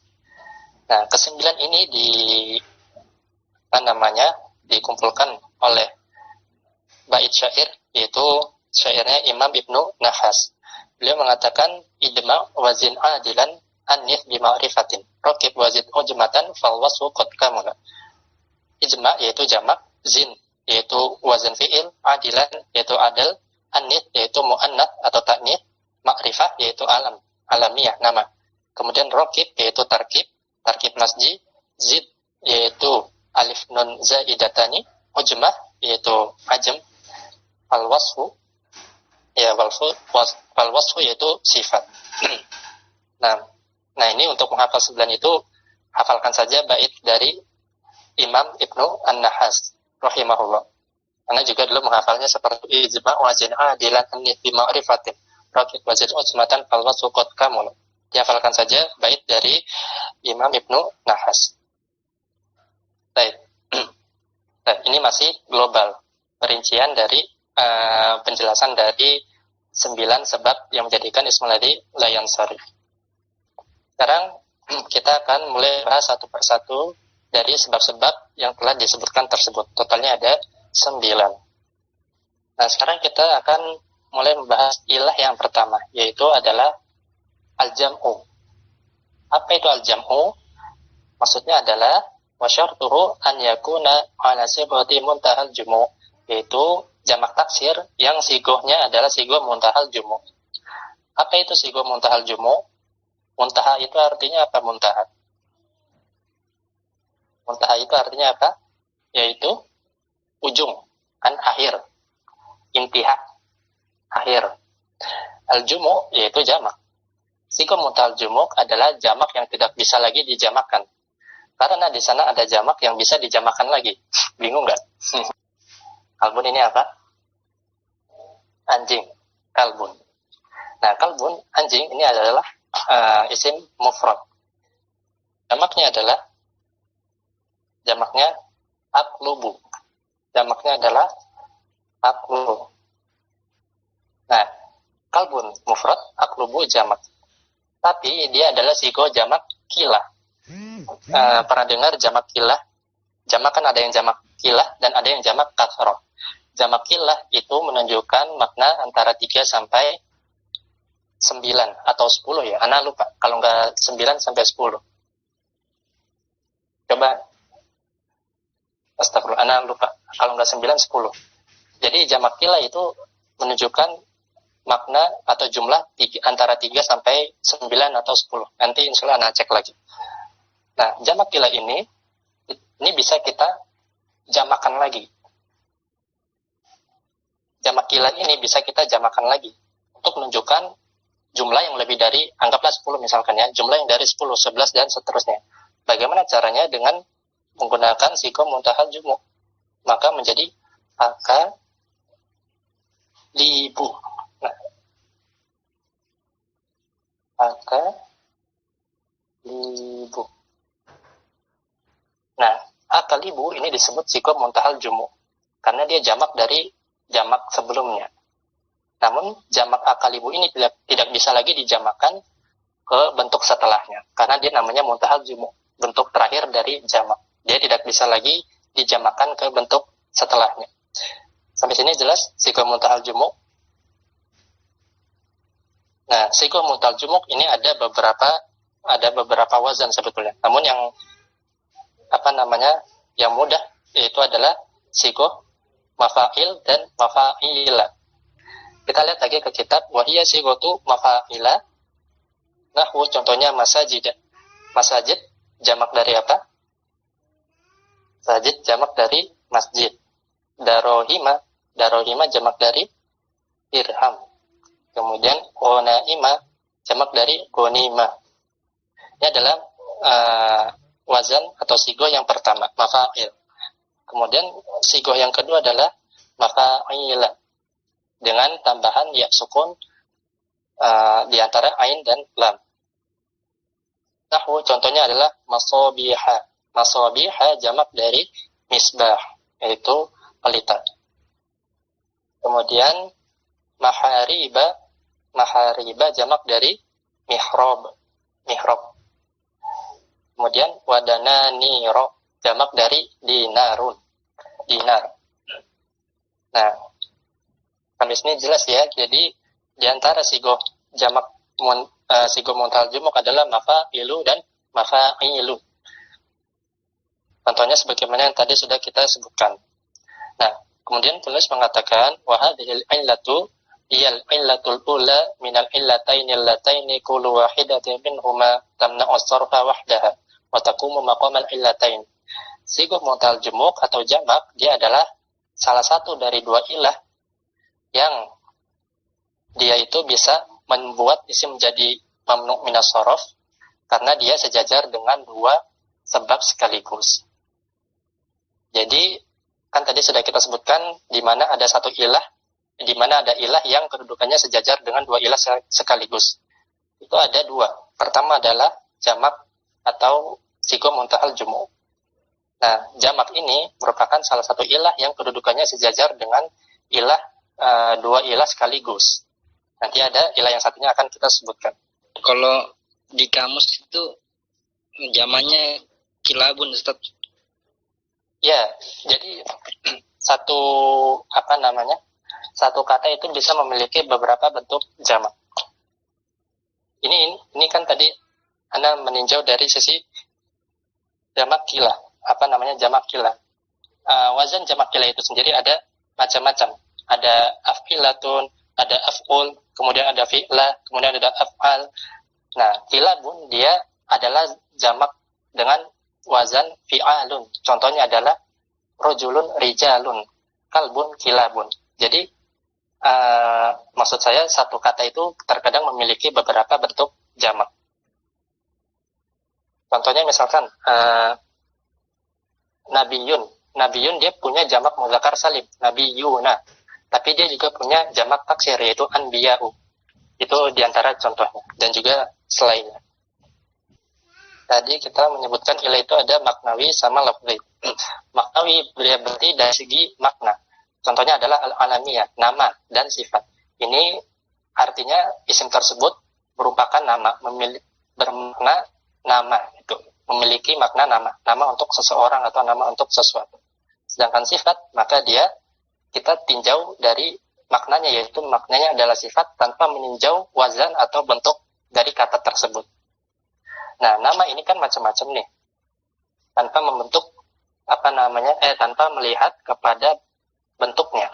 Nah, kesembilan ini dikumpulkan oleh bait syair, yaitu syairnya Imam Ibnu Nahas. Beliau mengatakan, idma wazin adilan anif bima'rifatin rokib wazid ujmatan falwasu qad kamula. Ijma yaitu jamak, zin yaitu wazan fi'il, adilan yaitu adal, anith yaitu muannats atau ta'nits, ma'rifah yaitu alam, alamiah, nama. Kemudian rokib yaitu tarkib masji, zid yaitu alif nun zaidatani, ujmah yaitu ajam, al-wasfu ya wal-wasfu yaitu sifat. Nah ini untuk menghafal 9 itu, hafalkan saja bait dari Imam Ibnu An-Nahas rahimahullah. Karena juga dulu menghafalnya seperti ijma' wazin adilan anith bi ma'rifatin raqib wazin ujmatan fal wasfu qad kamul. Dihafalkan saja bait dari Imam Ibnu Nahas. Baik. Nah, ini masih global, perincian dari penjelasan dari 9 sebab yang menjadikan ismul ladzi la yansarif. Sekarang kita akan mulai bahas satu persatu dari sebab-sebab yang telah disebutkan tersebut. Totalnya ada 9. Nah, sekarang kita akan mulai membahas ilah yang pertama, yaitu adalah al-jam'u. Apa itu al-jam'u? Maksudnya adalah wasyartuhu an yakuna ala sibghati muntahal jumu', yaitu jamak taksir yang sigohnya adalah sigoh muntahal jumu'. Apa itu sigoh muntahal jumu'? Muntaha itu artinya apa muntaha? Muntaha itu artinya apa? Yaitu ujung, kan akhir. Intiha, akhir. Al-jumu' yaitu jamak. Sigoh muntahal jumu' adalah jamak yang tidak bisa lagi dijamakan. Karena di sana ada jamak yang bisa dijamakan lagi. Bingung nggak? Kalbun ini apa? Anjing. Kalbun. Nah, kalbun, anjing, ini adalah isim mufrad. Jamaknya aklubu. Jamaknya adalah aklubu. Nah, kalbun mufrad, aklubu jamak. Tapi dia adalah sigo jamak kilah. Pernah dengar jamak kilah? Jamak kan ada yang jamak kilah dan ada yang jamak kasroh. Jamak kilah itu menunjukkan makna antara 3 sampai 9 atau 10 ya. Ana lupa. Kalau nggak 9 sampai 10. Coba. Astagfirullah, ana lupa. Kalau nggak 9, 10. Jadi jamak kilah itu menunjukkan makna atau jumlah antara 3 sampai 9 atau 10. Nanti insya Allah ana cek lagi. Nah, jamak kilah ini bisa kita jamakan lagi. Jamak kilah ini bisa kita jamakan lagi untuk menunjukkan jumlah yang lebih dari, anggaplah 10 misalkan ya, jumlah yang dari 10, 11 dan seterusnya. Bagaimana caranya? Dengan menggunakan sigoh muntahal jumu'. Maka menjadi akalibu. Nah, akalibu. Nah, akalibu ini disebut sigoh muntahal jumu' karena dia jamak dari jamak sebelumnya. Namun jamak akalibu ini tidak bisa lagi dijamakan ke bentuk setelahnya karena dia namanya muntahal jumu', bentuk terakhir dari jamak. Dia tidak bisa lagi dijamakan ke bentuk setelahnya. Sampai sini jelas sigoh muntahal jumu'. Nah, sigoh muntahal jumu' ini ada beberapa wazan sebetulnya. Namun yang yang mudah yaitu adalah sigoh mafa'il dan mafa'ila. Kita lihat lagi ke kitab wahiyya sighatu mafa'ila. Nahwu contohnya masajid. Masajid jamak dari apa? Masajid jamak dari masjid. Darohima Darohima jamak dari dirham. Kemudian gonaima jamak dari gonima. Ini adalah wazan atau sigoh yang pertama, mafa'il. Kemudian sigoh yang kedua adalah mafa'ila dengan tambahan ya sukun di antara ain dan lam. Nahwu contohnya adalah masabiha. Masabiha jamak dari misbah, yaitu pelita. Kemudian mahariba jamak dari mihrab. Kemudian wadananiro jamak dari dinar. Nah, habis ini jelas ya. Jadi di antara sigoh jamak sigoh muntal jumuk adalah mafa'ilu dan mafa'ilu. Contohnya sebagaimana yang tadi sudah kita sebutkan. Nah, kemudian penulis mengatakan wa hadhil illatu iyal illatul ula minal illataini allataini kullu wahidatin minhuma tamna'u as-sarfa wahdaha wa taqumu maqamal illatain. Sigoh muntal jumuk atau jamak dia adalah salah satu dari dua ilah yang dia itu bisa membuat isim menjadi mamnu' minas shorof karena dia sejajar dengan dua sebab sekaligus. Jadi kan tadi sudah kita sebutkan di mana ada satu ilah, di mana ada ilah yang kedudukannya sejajar dengan dua ilah sekaligus. Itu ada dua. Pertama adalah jamak atau sigoh muntahal jumu'. Nah, jamak ini merupakan salah satu ilah yang kedudukannya sejajar dengan ilah dua ilah sekaligus. Nanti ada ilah yang satunya akan kita sebutkan. Kalau di kamus itu zamannya kilabun, Ustaz. Ya, jadi satu kata itu bisa memiliki beberapa bentuk jamak. Ini kan tadi Anda meninjau dari sisi jamak kila. Jamak kila. Wazan jamak kila itu sendiri ada macam-macam. Ada af'ilatun, ada af'ul, kemudian ada fi'la, kemudian ada af'al. Nah, kilabun dia adalah jamak dengan wazan fi'alun. Contohnya adalah rojulun rijalun, kalbun kilabun. Jadi maksud saya satu kata itu terkadang memiliki beberapa bentuk jamak. Contohnya misalkan Nabiyun dia punya jamak muzakkar salim, nabiyuna. Tapi dia juga punya jamak taksir yaitu anbiya'u. Itu diantara contohnya dan juga selainnya. Tadi kita menyebutkan ilah itu ada maknawi sama lafzi. Maknawi berarti dari segi makna. Contohnya adalah al-alamiyah, nama dan sifat. Ini artinya isim tersebut merupakan nama, bermakna nama itu. Memiliki makna nama untuk seseorang atau nama untuk sesuatu. Sedangkan sifat, maka kita tinjau dari maknanya, yaitu maknanya adalah sifat tanpa meninjau wazan atau bentuk dari kata tersebut. Nah, nama ini kan macam-macam nih. Tanpa membentuk tanpa melihat kepada bentuknya.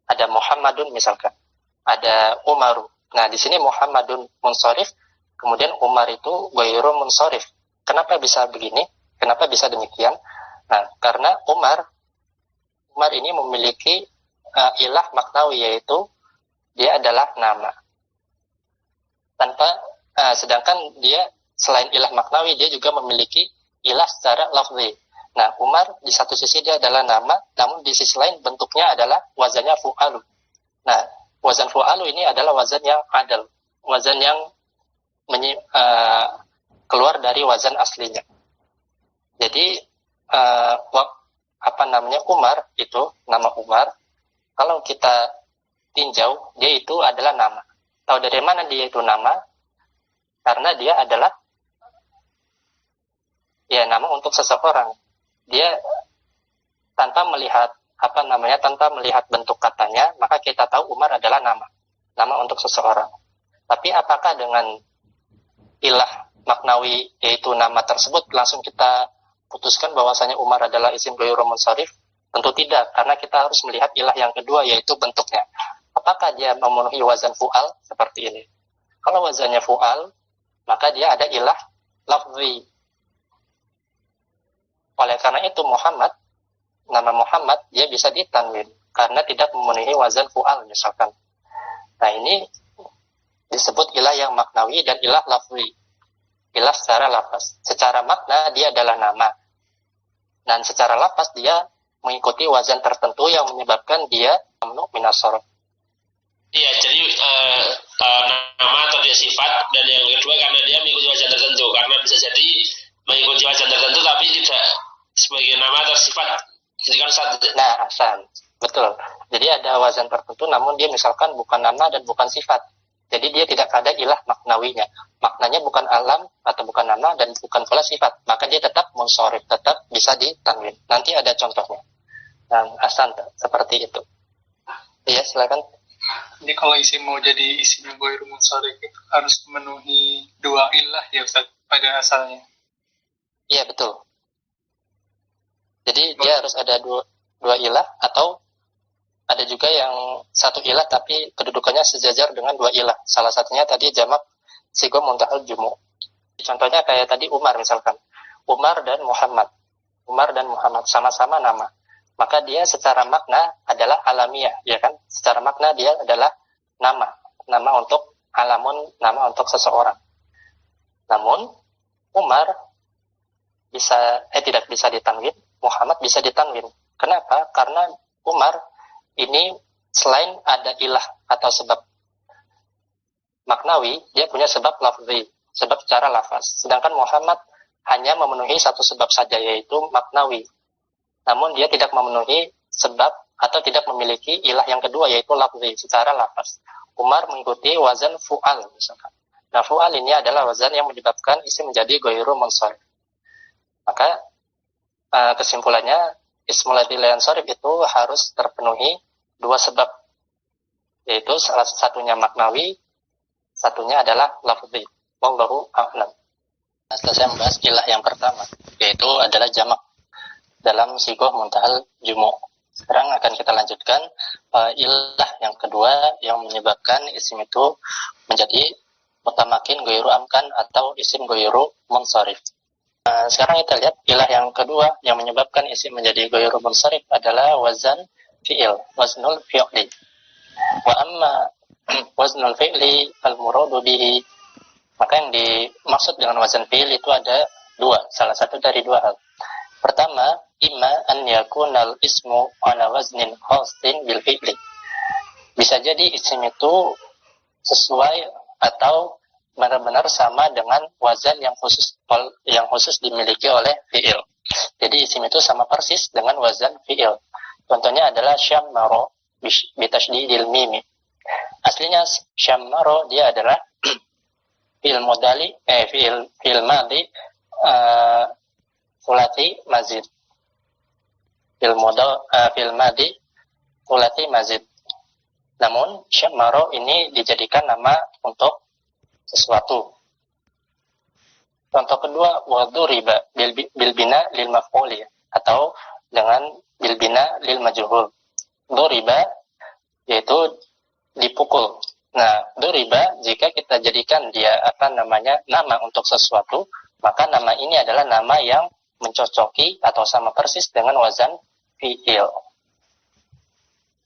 Ada Muhammadun misalkan, ada Umaru. Nah, di sini Muhammadun munsharif, kemudian Umar itu ghairu munsharif. Kenapa bisa begini? Kenapa bisa demikian? Nah, karena Umar ini memiliki ilah maknawi, yaitu dia adalah nama. Sedangkan dia selain ilah maknawi, dia juga memiliki ilah secara lafzi. Nah, Umar di satu sisi dia adalah nama, namun di sisi lain bentuknya adalah wazannya fu'alu. Nah, wazan fu'alu ini adalah wazan yang adil, wazan yang keluar dari wazan aslinya. Jadi Umar itu, nama Umar, kalau kita tinjau, dia itu adalah nama. Tahu dari mana dia itu nama? Karena dia adalah nama untuk seseorang. Dia tanpa melihat bentuk katanya, maka kita tahu Umar adalah nama untuk seseorang. Tapi apakah dengan ilah maknawi yaitu nama tersebut langsung kita putuskan bahwasanya Umar adalah isim ghairu munsharif? Tentu tidak, karena kita harus melihat ilah yang kedua, yaitu bentuknya. Apakah dia memenuhi wazan fu'al seperti ini? Kalau wazannya fu'al, maka dia ada ilah lafzi. Oleh karena itu nama Muhammad dia bisa ditanwin. karena tidak memenuhi wazan fu'al misalkan. Nah ini disebut ilah yang maknawi dan ilah lafzi. Ilah secara lafaz. Secara makna dia adalah nama. Dan secara lafaz dia mengikuti wazan tertentu yang menyebabkan dia mamnu minas sharf. Iya, jadi nama atau dia sifat, dan yang kedua karena dia mengikuti wazan tertentu, karena bisa jadi mengikuti wazan tertentu tapi tidak sebagai nama atau sifat. Jadi kan satu. Nah, Hasan, betul. Jadi ada wazan tertentu namun dia misalkan bukan nama dan bukan sifat. Jadi dia tidak ada ilah maknawinya. Maknanya bukan alam atau bukan nama dan bukan pula sifat. Maka dia tetap munsorif, tetap bisa ditanwin. Nanti ada contohnya. Dan Hasan seperti itu. Iya, silakan. Jadi kalau isim mau jadi isim yang ghairu munsharif itu harus memenuhi dua ilah ya Ustaz pada asalnya. Iya, betul. Jadi dia harus ada dua ilah, atau ada juga yang satu ilah tapi kedudukannya sejajar dengan dua ilah. Salah satunya tadi jamak sigo muntahal jumu. Contohnya kayak tadi Umar misalkan. Umar dan Muhammad. Umar dan Muhammad sama-sama nama. Maka dia secara makna adalah alamiah, ya kan? Secara makna dia adalah nama. Nama untuk alamun, nama untuk seseorang. Namun Umar tidak bisa ditanwin, Muhammad bisa ditanwin. Kenapa? Karena Umar ini selain ada ilah atau sebab maknawi, dia punya sebab lafzi, sebab secara lafaz. Sedangkan Muhammad hanya memenuhi satu sebab saja, yaitu maknawi. Namun dia tidak memenuhi sebab atau tidak memiliki ilah yang kedua, yaitu lafzi, secara lafaz. Umar mengikuti wazan fu'al misalkan. Nah, fu'al ini adalah wazan yang menyebabkan isim menjadi ghairu munsharif. Maka kesimpulannya ismul ladzi la yansharif itu harus terpenuhi dua sebab, yaitu salah satunya maknawi, satunya adalah lafzi. Wallahu a'lam. Nah, setelah saya membahas ilah yang pertama, yaitu adalah jamak dalam sigoh muntahal jumu. Sekarang akan kita lanjutkan ilah yang kedua yang menyebabkan isim itu menjadi mutamakin ghairu amkan atau isim ghairu munsharif. Sekarang kita lihat ilah yang kedua yang menyebabkan isim menjadi ghairu munsharif adalah wazan fi'il, waznul fi'li. Wa amma waznul fi'li al-muradu bihi, maka yang dimaksud dengan wazan fi'il itu ada dua, salah satu dari dua hal. Pertama, imma an yakunal ismu ala waznin khasin bil fi'li. Bisa jadi isim itu sesuai atau benar-benar sama dengan wazan yang khusus dimiliki oleh fi'il. Jadi isim itu sama persis dengan wazan fi'il. Contohnya adalah syammaro bitasydidil mimi. Aslinya syammaro dia adalah fi'il madhi sulati mazid. Fi'il madhi sulati mazid. Namun syammaro ini dijadikan nama untuk sesuatu. Contoh kedua, waduriba bilbina lil maf'uli, atau dengan bilbina lil majhul. Duriba yaitu dipukul. Nah, duriba jika kita jadikan dia nama untuk sesuatu, maka nama ini adalah nama yang mencocoki atau sama persis dengan wazan fi'il.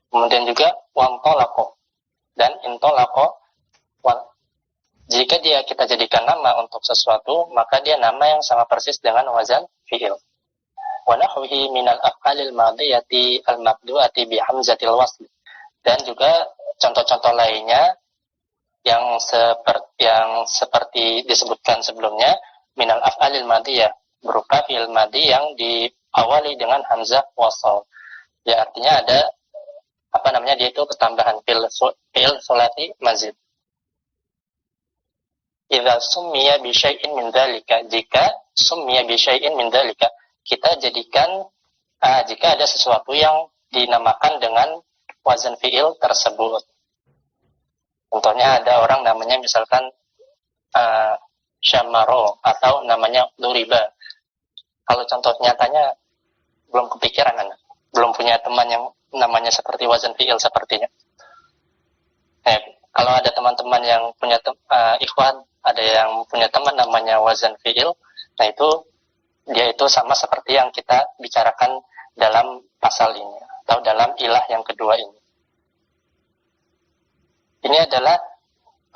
Kemudian juga wantolako dan intolako. Jika kita jadikan nama untuk sesuatu, maka dia nama yang sama persis dengan wazan fi'il. Wa nahwihi minal af'alil madiyati al-mabdu'ati bi hamzatil wasl. Dan juga contoh-contoh lainnya yang seperti disebutkan sebelumnya, minal af'alil madiyah, berupa fi'il madhi yang diawali dengan hamzah wasl. Ya, artinya ada dia itu ketambahan fi'il sulati mazid. Idza summiya bi syai'in min dzalika, jika summiya bi syai'in min dzalika, kita jadikan jika ada sesuatu yang dinamakan dengan wazan fi'il tersebut. Contohnya ada orang namanya misalkan Syamaro atau namanya Duriba. Kalau contoh nyatanya belum kepikiran, belum punya teman yang namanya seperti wazan fi'il sepertinya. Kalau ada teman-teman yang punya ikhwan, ada yang punya teman namanya wazan fi'il, nah itu dia itu sama seperti yang kita bicarakan dalam pasal ini. atau dalam ilah yang kedua ini. Ini adalah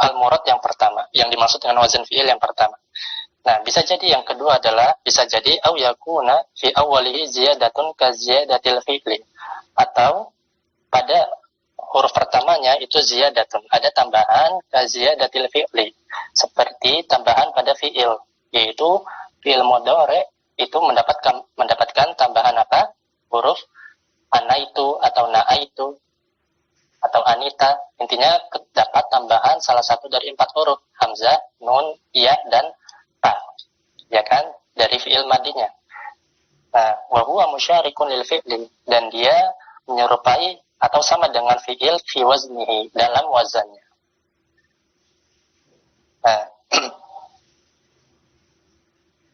al-murad yang pertama, yang dimaksud dengan wazan fi'il yang pertama. Nah, bisa jadi yang kedua adalah, bisa jadi au yakuna fi awwalihi ziyadatun ka ziyadatil fi'li, atau pada huruf pertamanya itu ziyadatun, ada tambahan ka ziyadatil fi'li, seperti tambahan pada fi'il, yaitu fi'il mudhari itu mendapatkan tambahan apa? Huruf anaitu atau naaitu atau anita. Intinya dapat tambahan salah satu dari 4 huruf, hamzah, nun, ya, dan ta, ya kan, dari fi'il madinya. Nah, wa huwa musyarikun lil fi'li, dan dia menyerupai atau sama dengan fi'il fi waznihi, dalam wazannya. Nah,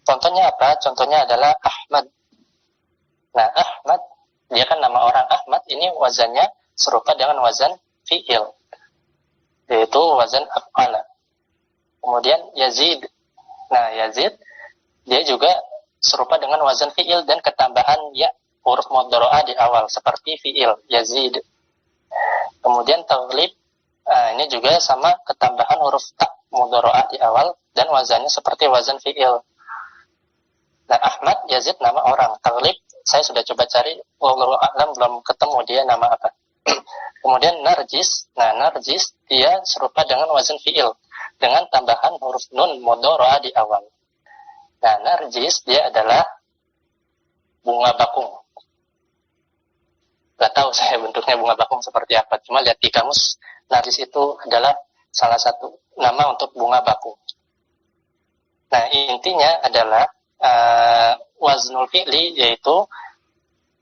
contohnya apa? Contohnya adalah Ahmad. Nah, Ahmad, dia kan nama orang Ahmad, ini wazannya serupa dengan wazan fi'il, yaitu wazan af'ala. Kemudian Yazid. Nah, Yazid, dia juga serupa dengan wazan fi'il dan ketambahan ya, huruf mudhari'ah di awal, seperti fi'il, Yazid. Kemudian Taghlib, ini juga sama ketambahan huruf ta mudhari'ah di awal, dan wazannya seperti wazan fi'il. Nah, Ahmad, Yazid nama orang. Taghlib, saya sudah coba cari, wallahu a'lam belum ketemu dia nama apa. Kemudian Narjis, nah Narjis dia serupa dengan wazan fi'il dengan tambahan huruf nun mudhari'ah di awal. Nah, Narjis dia adalah bunga bakung. Gak tahu saya bentuknya bunga bakung seperti apa, cuma lihat di kamus, Narjis itu adalah salah satu nama untuk bunga bakung. Nah, intinya adalah waznul fi'li, yaitu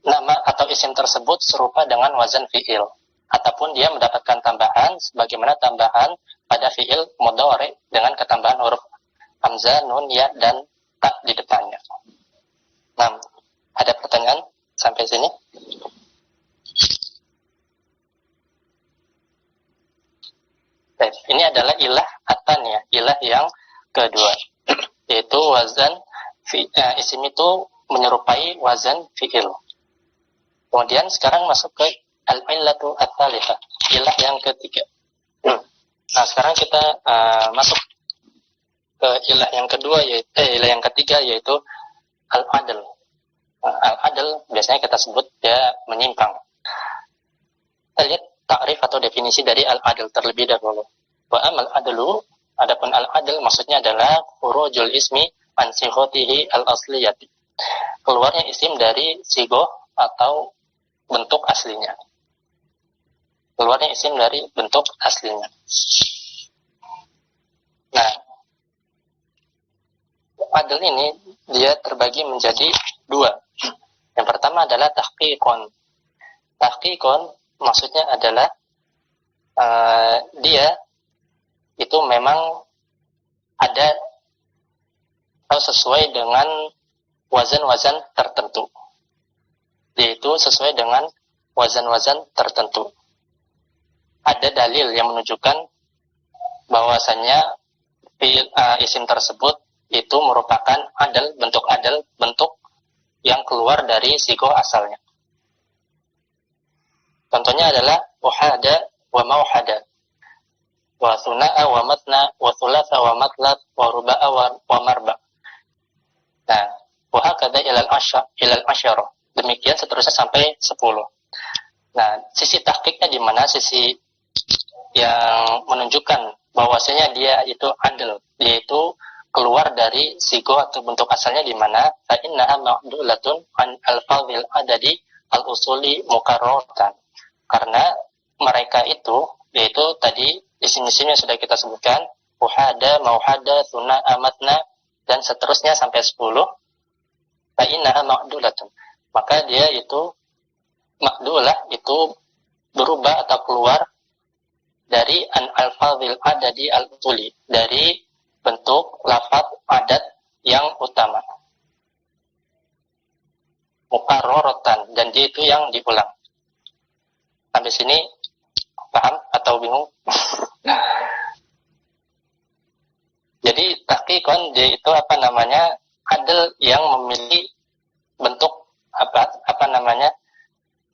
nama atau isim tersebut serupa dengan wazan fi'il, ataupun dia mendapatkan tambahan sebagaimana tambahan pada fi'il mudhari dengan ketambahan huruf hamzah, nun, ya, dan ta di depannya. Nah, ada pertanyaan sampai sini? Baik, ini adalah ilah at-tsaniyah, ilah yang kedua, yaitu wazan isim itu menyerupai wazan fi'il. Kemudian sekarang masuk ke al-illatu ats-tsalitsah, ilah yang ketiga. Nah, sekarang kita masuk ke ilah yang kedua, yaitu ilah yang ketiga, yaitu al-adl. Al-adl biasanya kita sebut dia menyimpang. Kita lihat takrif atau definisi dari al-adl terlebih dahulu. Wa amal adlu, adapun al-adl maksudnya adalah khurujul ismi an sighatihi al-asliyati, keluarnya isim dari sigoh atau bentuk aslinya. Keluarnya isim dari bentuk aslinya. Nah, adl ini dia terbagi menjadi 2. Yang pertama adalah tahqiqon. Tahqiqon maksudnya adalah dia itu memang ada atau sesuai dengan wazan-wazan tertentu. Yaitu sesuai dengan wazan-wazan tertentu. Ada dalil yang menunjukkan bahwasannya isim tersebut itu merupakan adl, bentuk yang keluar dari sigoh asalnya. Contohnya adalah uhada wa mauhada, wa thuna'a wa matna, wa thulatha wa matlat, wa ruba'a wa marba. Nah, wa hakadha ilal asyarah. Demikian seterusnya sampai 10. Nah, sisi tahqiqnya di mana? Sisi yang menunjukkan bahwasanya dia itu adl, yaitu keluar dari sigo atau bentuk asalnya di mana? Fa innaha ma'dulatun an al-fadhil adadi al-usuli mukarraratan. Karena mereka itu, yaitu tadi isim-isimnya sudah kita sebutkan, uhada, mauhada, thuna, amatna, dan seterusnya sampai 10. Fa innaha ma'dulatun. Maka dia itu makdulah, itu berubah atau keluar dari al-fadhil adadi al-usuli, dari bentuk lafaz adat yang utama, mukarraratan, dan dia itu yang diulang. Sampai sini paham atau bingung? Jadi tahqiqan dia itu adl yang memiliki bentuk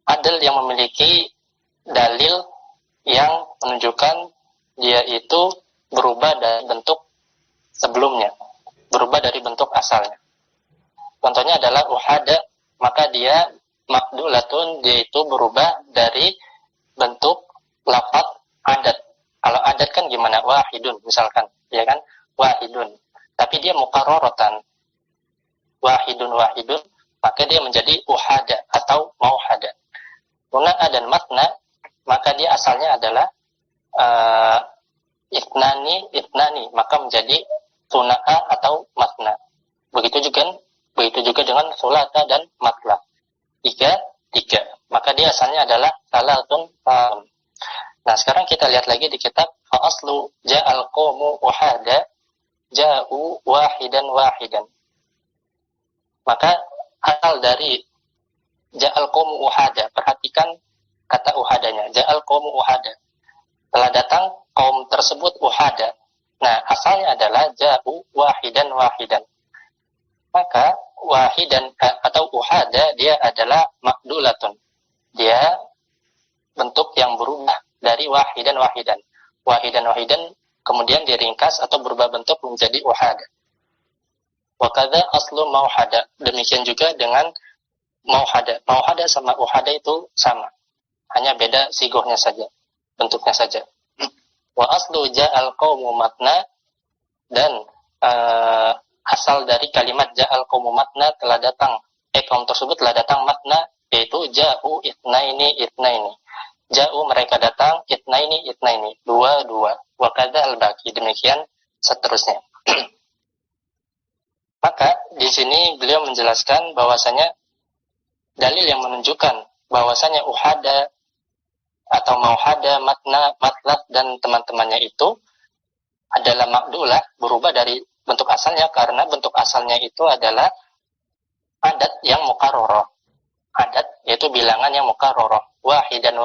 adl yang memiliki dalil yang menunjukkan dia itu berubah dari bentuk sebelumnya, berubah dari bentuk asalnya. Contohnya adalah uhada, maka dia makdulatun, dia itu berubah dari bentuk lafaz adat. Kalau adat kan gimana? Wahidun misalkan, ya kan? Wahidun. Tapi dia mukarraratan. Wahidun, maka dia menjadi uhada atau mauhada. Suna'a dan matna, maka dia asalnya adalah itnani, maka menjadi suna'a atau matna. Begitu juga dengan sulata dan matla. Tiga, maka dia asalnya adalah salatun fa'un. Nah, sekarang kita lihat lagi di kitab Fa'aslu ja'al qawmu uhada ja'u wahidan. Maka asal dari ja'al qawmu uhada, perhatikan kata uhadanya, ja'al qawmu uhada, telah datang kaum tersebut uhada. Nah, asalnya adalah ja'u wahidan. Maka wahidan atau uhada dia adalah makdulatun. Dia bentuk yang berubah dari wahidan. Wahidan kemudian diringkas atau berubah bentuk menjadi uhada. Wa kadza aslu mauhada. Demikian juga dengan mauhada. Mauhada sama uhada itu sama. Hanya beda sigohnya saja, bentuknya saja. Wa aslu ja'al qawmu matna, dan asal dari kalimat ja'al qawmu matna telah datang, kaum tersebut telah datang matna, yaitu ja'u itnaini. Ja'u mereka datang, itnaini, dua. Wa kadza al-baqi, demikian seterusnya. Maka di sini beliau menjelaskan bahwasanya dalil yang menunjukkan bahwasanya uhada atau mauhada, matna, matlab dan teman-temannya itu adalah makdulah, berubah dari bentuk asalnya karena bentuk asalnya itu adalah adat yang mukarrarah. Adat yaitu bilangan yang mukarrarah. Wahidan,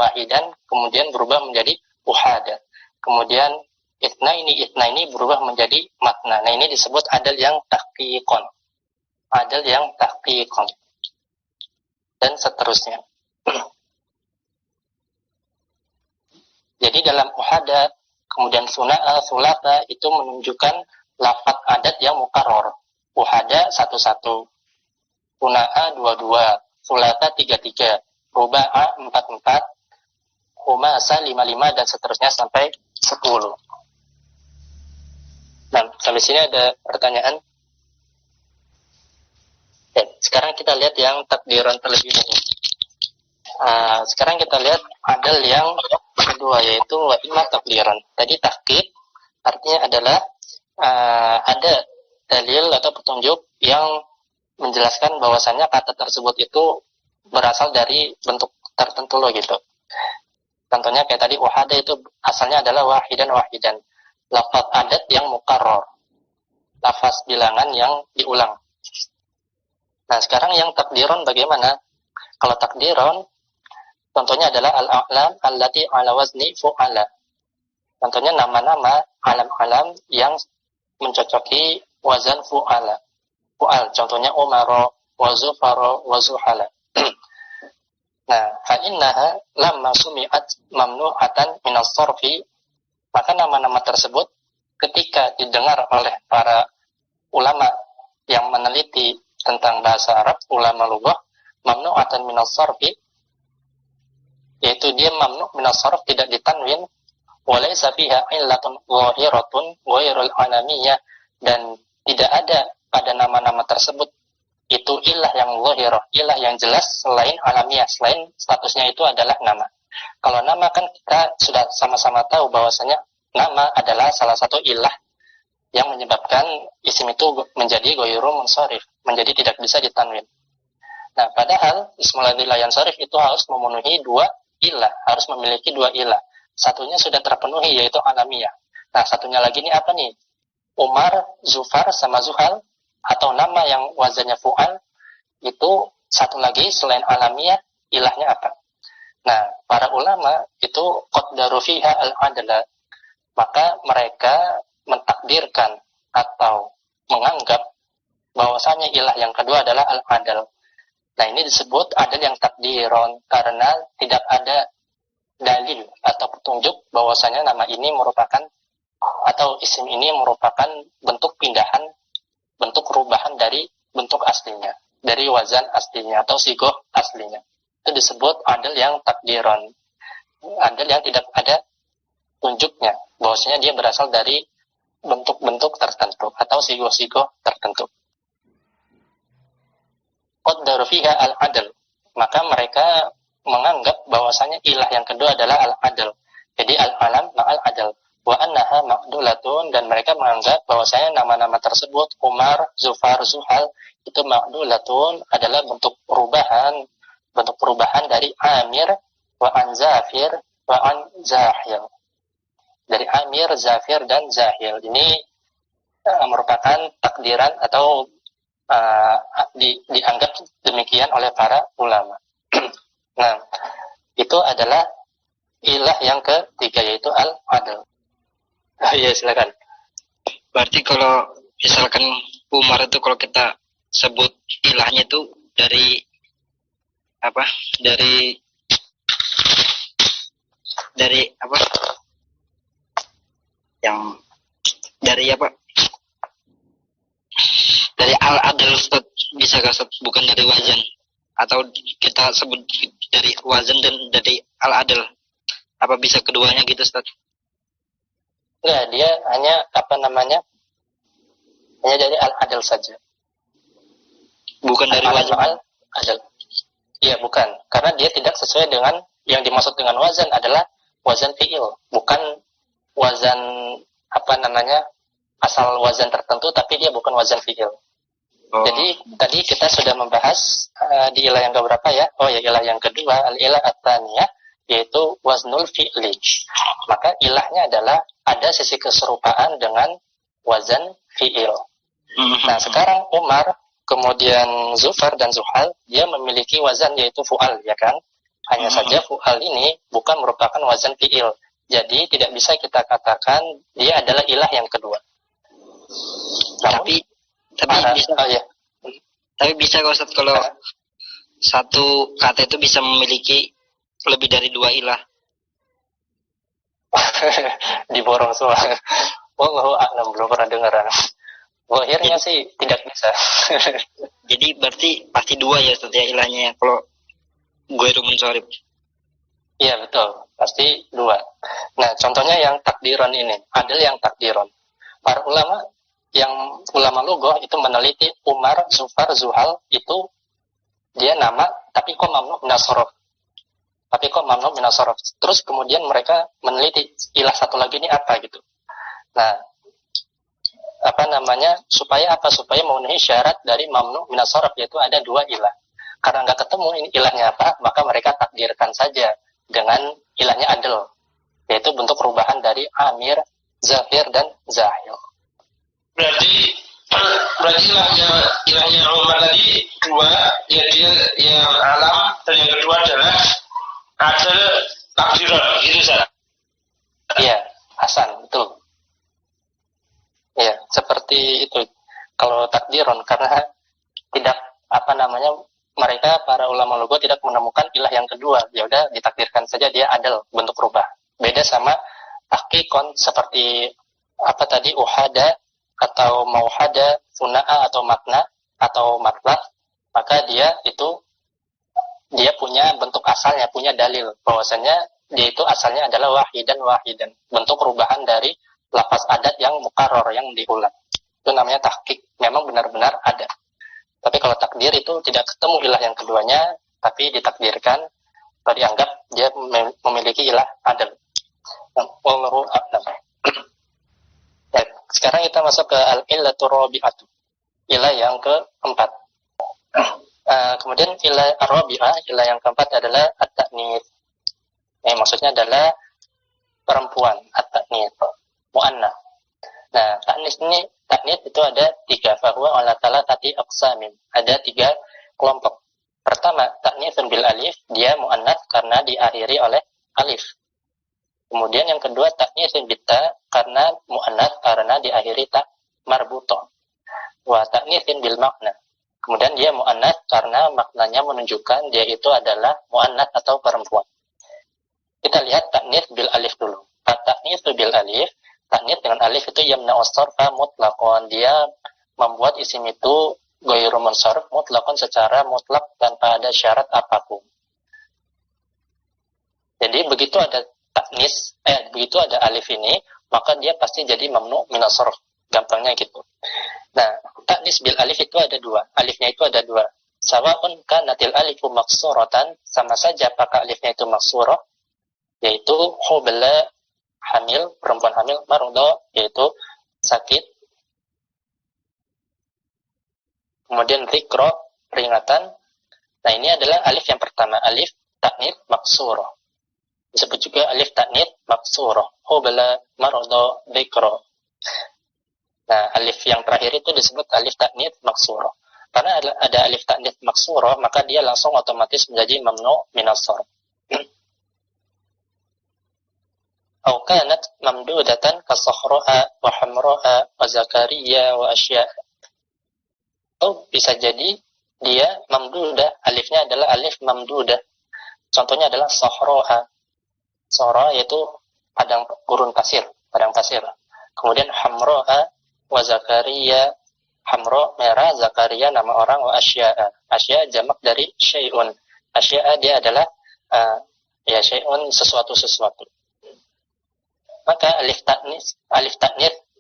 kemudian berubah menjadi uhada. Kemudian itnaini berubah menjadi matna. Nah, ini disebut adal yang tahqiqon. Dan seterusnya. Jadi dalam uhada, kemudian suna'a, sulata itu menunjukkan lafaz adat yang mukarrar. Uhada 1-1, suna'a 2-2, sulata 3-3, ruba'a 4-4, khumasa 5-5 dan seterusnya sampai 10. Nah, sampai sini ada pertanyaan. Oke, sekarang kita lihat yang takdiran terlebih dahulu. Sekarang kita lihat adal yang kedua, yaitu wa imma takdiran. Tadi tahqiq artinya adalah ada dalil atau petunjuk yang menjelaskan bahwasannya kata tersebut itu berasal dari bentuk tertentu loh gitu. Contohnya kayak tadi uhada itu asalnya adalah wahidan. Lafaz adat yang mukarrar, lafaz bilangan yang diulang. Nah, sekarang yang takdiron bagaimana? Kalau takdiron, contohnya adalah al-a'lam allati ala wazni fu'ala. Contohnya nama-nama alam-alam yang mencocoki wazan fu'ala. Fu'al, contohnya umara, wazufara, wazuhala. Nah, fa'innaha lamma sumi'at mamnu'atan minas sarfi, maka nama-nama tersebut ketika didengar oleh para ulama yang meneliti tentang bahasa Arab, ulama lughah, mamnu'atan minas sarfi, yaitu dia mamnu' minas sarf, tidak ditanwin, walaysa fiha illatun zahiratun ghairul alamiyah, dan tidak ada pada nama-nama tersebut itu ilah yang zahirah, ilah yang jelas selain alamiah, selain statusnya itu adalah nama. Kalau nama kan kita sudah sama-sama tahu bahwasanya nama adalah salah satu ilah yang menyebabkan isim itu menjadi ghairu munsharif, menjadi tidak bisa ditanwin. Nah, padahal ismul ladzi la yansharif itu harus memenuhi dua ilah, harus memiliki dua ilah. Satunya sudah terpenuhi, yaitu alamiah. Nah, satunya lagi ini apa nih? Umar, Zufar, sama Zuhal, atau nama yang wazannya fu'al, itu satu lagi selain alamiah, ilahnya apa? Nah, para ulama itu qaddaru fiha al-adla, maka mereka mentakdirkan atau menganggap bahwasanya ilah yang kedua adalah al-adl. Nah, ini disebut adal yang takdiron karena tidak ada dalil atau petunjuk bahwasanya nama ini merupakan atau isim ini merupakan bentuk pindahan, bentuk perubahan dari bentuk aslinya, dari wazan aslinya atau sigoh aslinya. Itu disebut adal yang takdiron, adal yang tidak ada tunjuknya bahwasanya dia berasal dari bentuk-bentuk tertentu atau sigoh-sigoh tertentu. Qaddaru fiha al-adl, maka mereka menganggap bahwasanya ilah yang kedua adalah al-adl. Jadi al-alam ma'al adl wa annaha ma'dulatun, dan mereka menganggap bahwasanya nama-nama tersebut Umar, Zufar, Zuhal itu ma'dulatun adalah bentuk perubahan dari Amir wa an Zafir wa an Zahil. Dari Amir, Zafir dan Zahil ini merupakan takdiran atau dianggap demikian oleh para ulama. Nah, itu adalah ilah yang ketiga, yaitu al-adl. Iya, silakan. Berarti kalau misalkan Umar itu kalau kita sebut ilahnya itu dari apa? Dari apa? Yang dari apa? Dari al-adl, bisa gak Ustaz? Bukan dari wazan, atau kita sebut dari wazan dan dari al-adl, apa bisa keduanya gitu Ustaz? Enggak, dia hanya hanya dari al-adl saja, Bukan dari wazan. Al-adl. Iya, bukan, karena dia tidak sesuai dengan yang dimaksud dengan wazan adalah wazan fi'il, bukan wazan asal wazan tertentu, tapi dia bukan wazan fi'il. Jadi tadi kita sudah membahas di ilah yang keberapa ya? Oh ya, ilah yang kedua, al-ilah at-tsaniyah, yaitu waznul fi'li. Maka ilahnya adalah ada sisi keserupaan dengan wazan fi'il. Nah, sekarang Umar, kemudian Zufar dan Zuhal, dia memiliki wazan yaitu fu'al, ya kan? Hanya saja fu'al ini bukan merupakan wazan fi'il. Jadi tidak bisa kita katakan dia adalah ilah yang kedua. Tapi bisa. Oh ya. Tapi bisa kalau Ustaz, kalau satu kata itu bisa memiliki lebih dari dua ilah. Diborong semua. Wallahu a'lam, belum pernah dengar. Akhirnya sih tidak bisa. Jadi berarti pasti dua ya Ustaz ya ilahnya, kalau ghairu munsharif. Iya, betul, pasti dua. Nah, contohnya yang takdiron ini, adil yang takdiron. Para ulama lughah itu meneliti Umar, Zufar, Zuhal itu dia nama tapi kok mamnu min as-sarf. Terus kemudian mereka meneliti ilah satu lagi ini apa gitu. Nah, supaya memenuhi syarat dari mamnu min as-sarf, yaitu ada dua ilah. Karena nggak ketemu ini ilahnya apa, maka mereka takdirkan saja dengan ilahnya adil, yaitu bentuk perubahan dari Amir, Zafir dan Zahil. Berarti ilahnya Umar tadi dua, ya dia yang alam, dan yang kedua adalah adil takdiran, gitu Ustaz. Iya, Hasan, betul. Iya, seperti itu. Kalau takdiron, karena tidak mereka para ulama lughah tidak menemukan ilah yang kedua, ya udah ditakdirkan saja dia adil, bentuk rubah. Beda sama tahqiqon seperti uhada atau mauhada, funa'a atau makna atau matlaq, maka dia punya bentuk asalnya, punya dalil bahwasanya dia itu asalnya adalah wahidan, bentuk perubahan dari lafaz adat yang mukarrar, yang diulang. Itu namanya tahqiq, memang benar-benar ada. Tapi kalau takdir itu tidak ketemu ilah yang keduanya, tapi ditakdirkan atau dianggap dia memiliki ilah adil. Wallahu a'lam. Ya, sekarang kita masuk ke al-illatu rabi'atu, ilah yang keempat. Kemudian ilah ar-rabi'ah, ilah yang keempat adalah at-ta'nits. Maksudnya adalah perempuan, at-ta'nits, mu'annas. Nah, ta'nits itu ada tiga, fahuwa ala thalathati aqsamin. Ada tiga kelompok. Pertama, ta'nitsun bil alif, dia mu'annas karena diakhiri oleh alif. Kemudian yang kedua, ta'nitsun bit ta, karena mu'annas karena diakhiri ta marbutoh. Wa ta'nitsun bil makna, Kemudian dia mu'annats karena maknanya menunjukkan dia itu adalah mu'annats atau perempuan. Kita lihat ta'nits bil alif dulu. Ta'nits bil alif, ta'nits dengan alif itu yamna'u sarfa mutlaqan. Dia membuat isim itu ghairu munsharif mutlaqan secara mutlak tanpa ada syarat apapun. Jadi begitu ada ta'nis, begitu ada alif ini, maka dia pasti jadi mamnu minas sarf. Gampangnya gitu. Nah, ta'nis bil alif itu ada dua. Alifnya itu ada dua. Sawa'un kanatil alifu maksuratan, sama saja apakah alifnya itu maksurah, yaitu hubla hamil, perempuan hamil, marudha, yaitu sakit. Kemudian dzikra, peringatan. Nah, ini adalah alif yang pertama, alif ta'nits maksurah. Disebut juga alif ta'nits maksurah, hubla, marudha, dzikra. Nah, alif yang terakhir itu disebut alif ta'nits maksurah. Karena ada alif ta'nits maksurah, maka dia langsung otomatis menjadi mamnu minas sarf. Au kanat mamdudatan kasahra'a wa hamra'a wa zakariya wa asya'. Atau bisa jadi dia mamdudah, alifnya adalah alif mamdudah. Contohnya adalah sahra'a. Sahra yaitu padang gurun pasir, padang pasir. Kemudian hamra'a wa zakariya, hamra merah, zakaria nama orang, wa asya'a. Asya' jamak dari syai'un. Asya'a dia adalah syai'un sesuatu. Maka alif ta'nits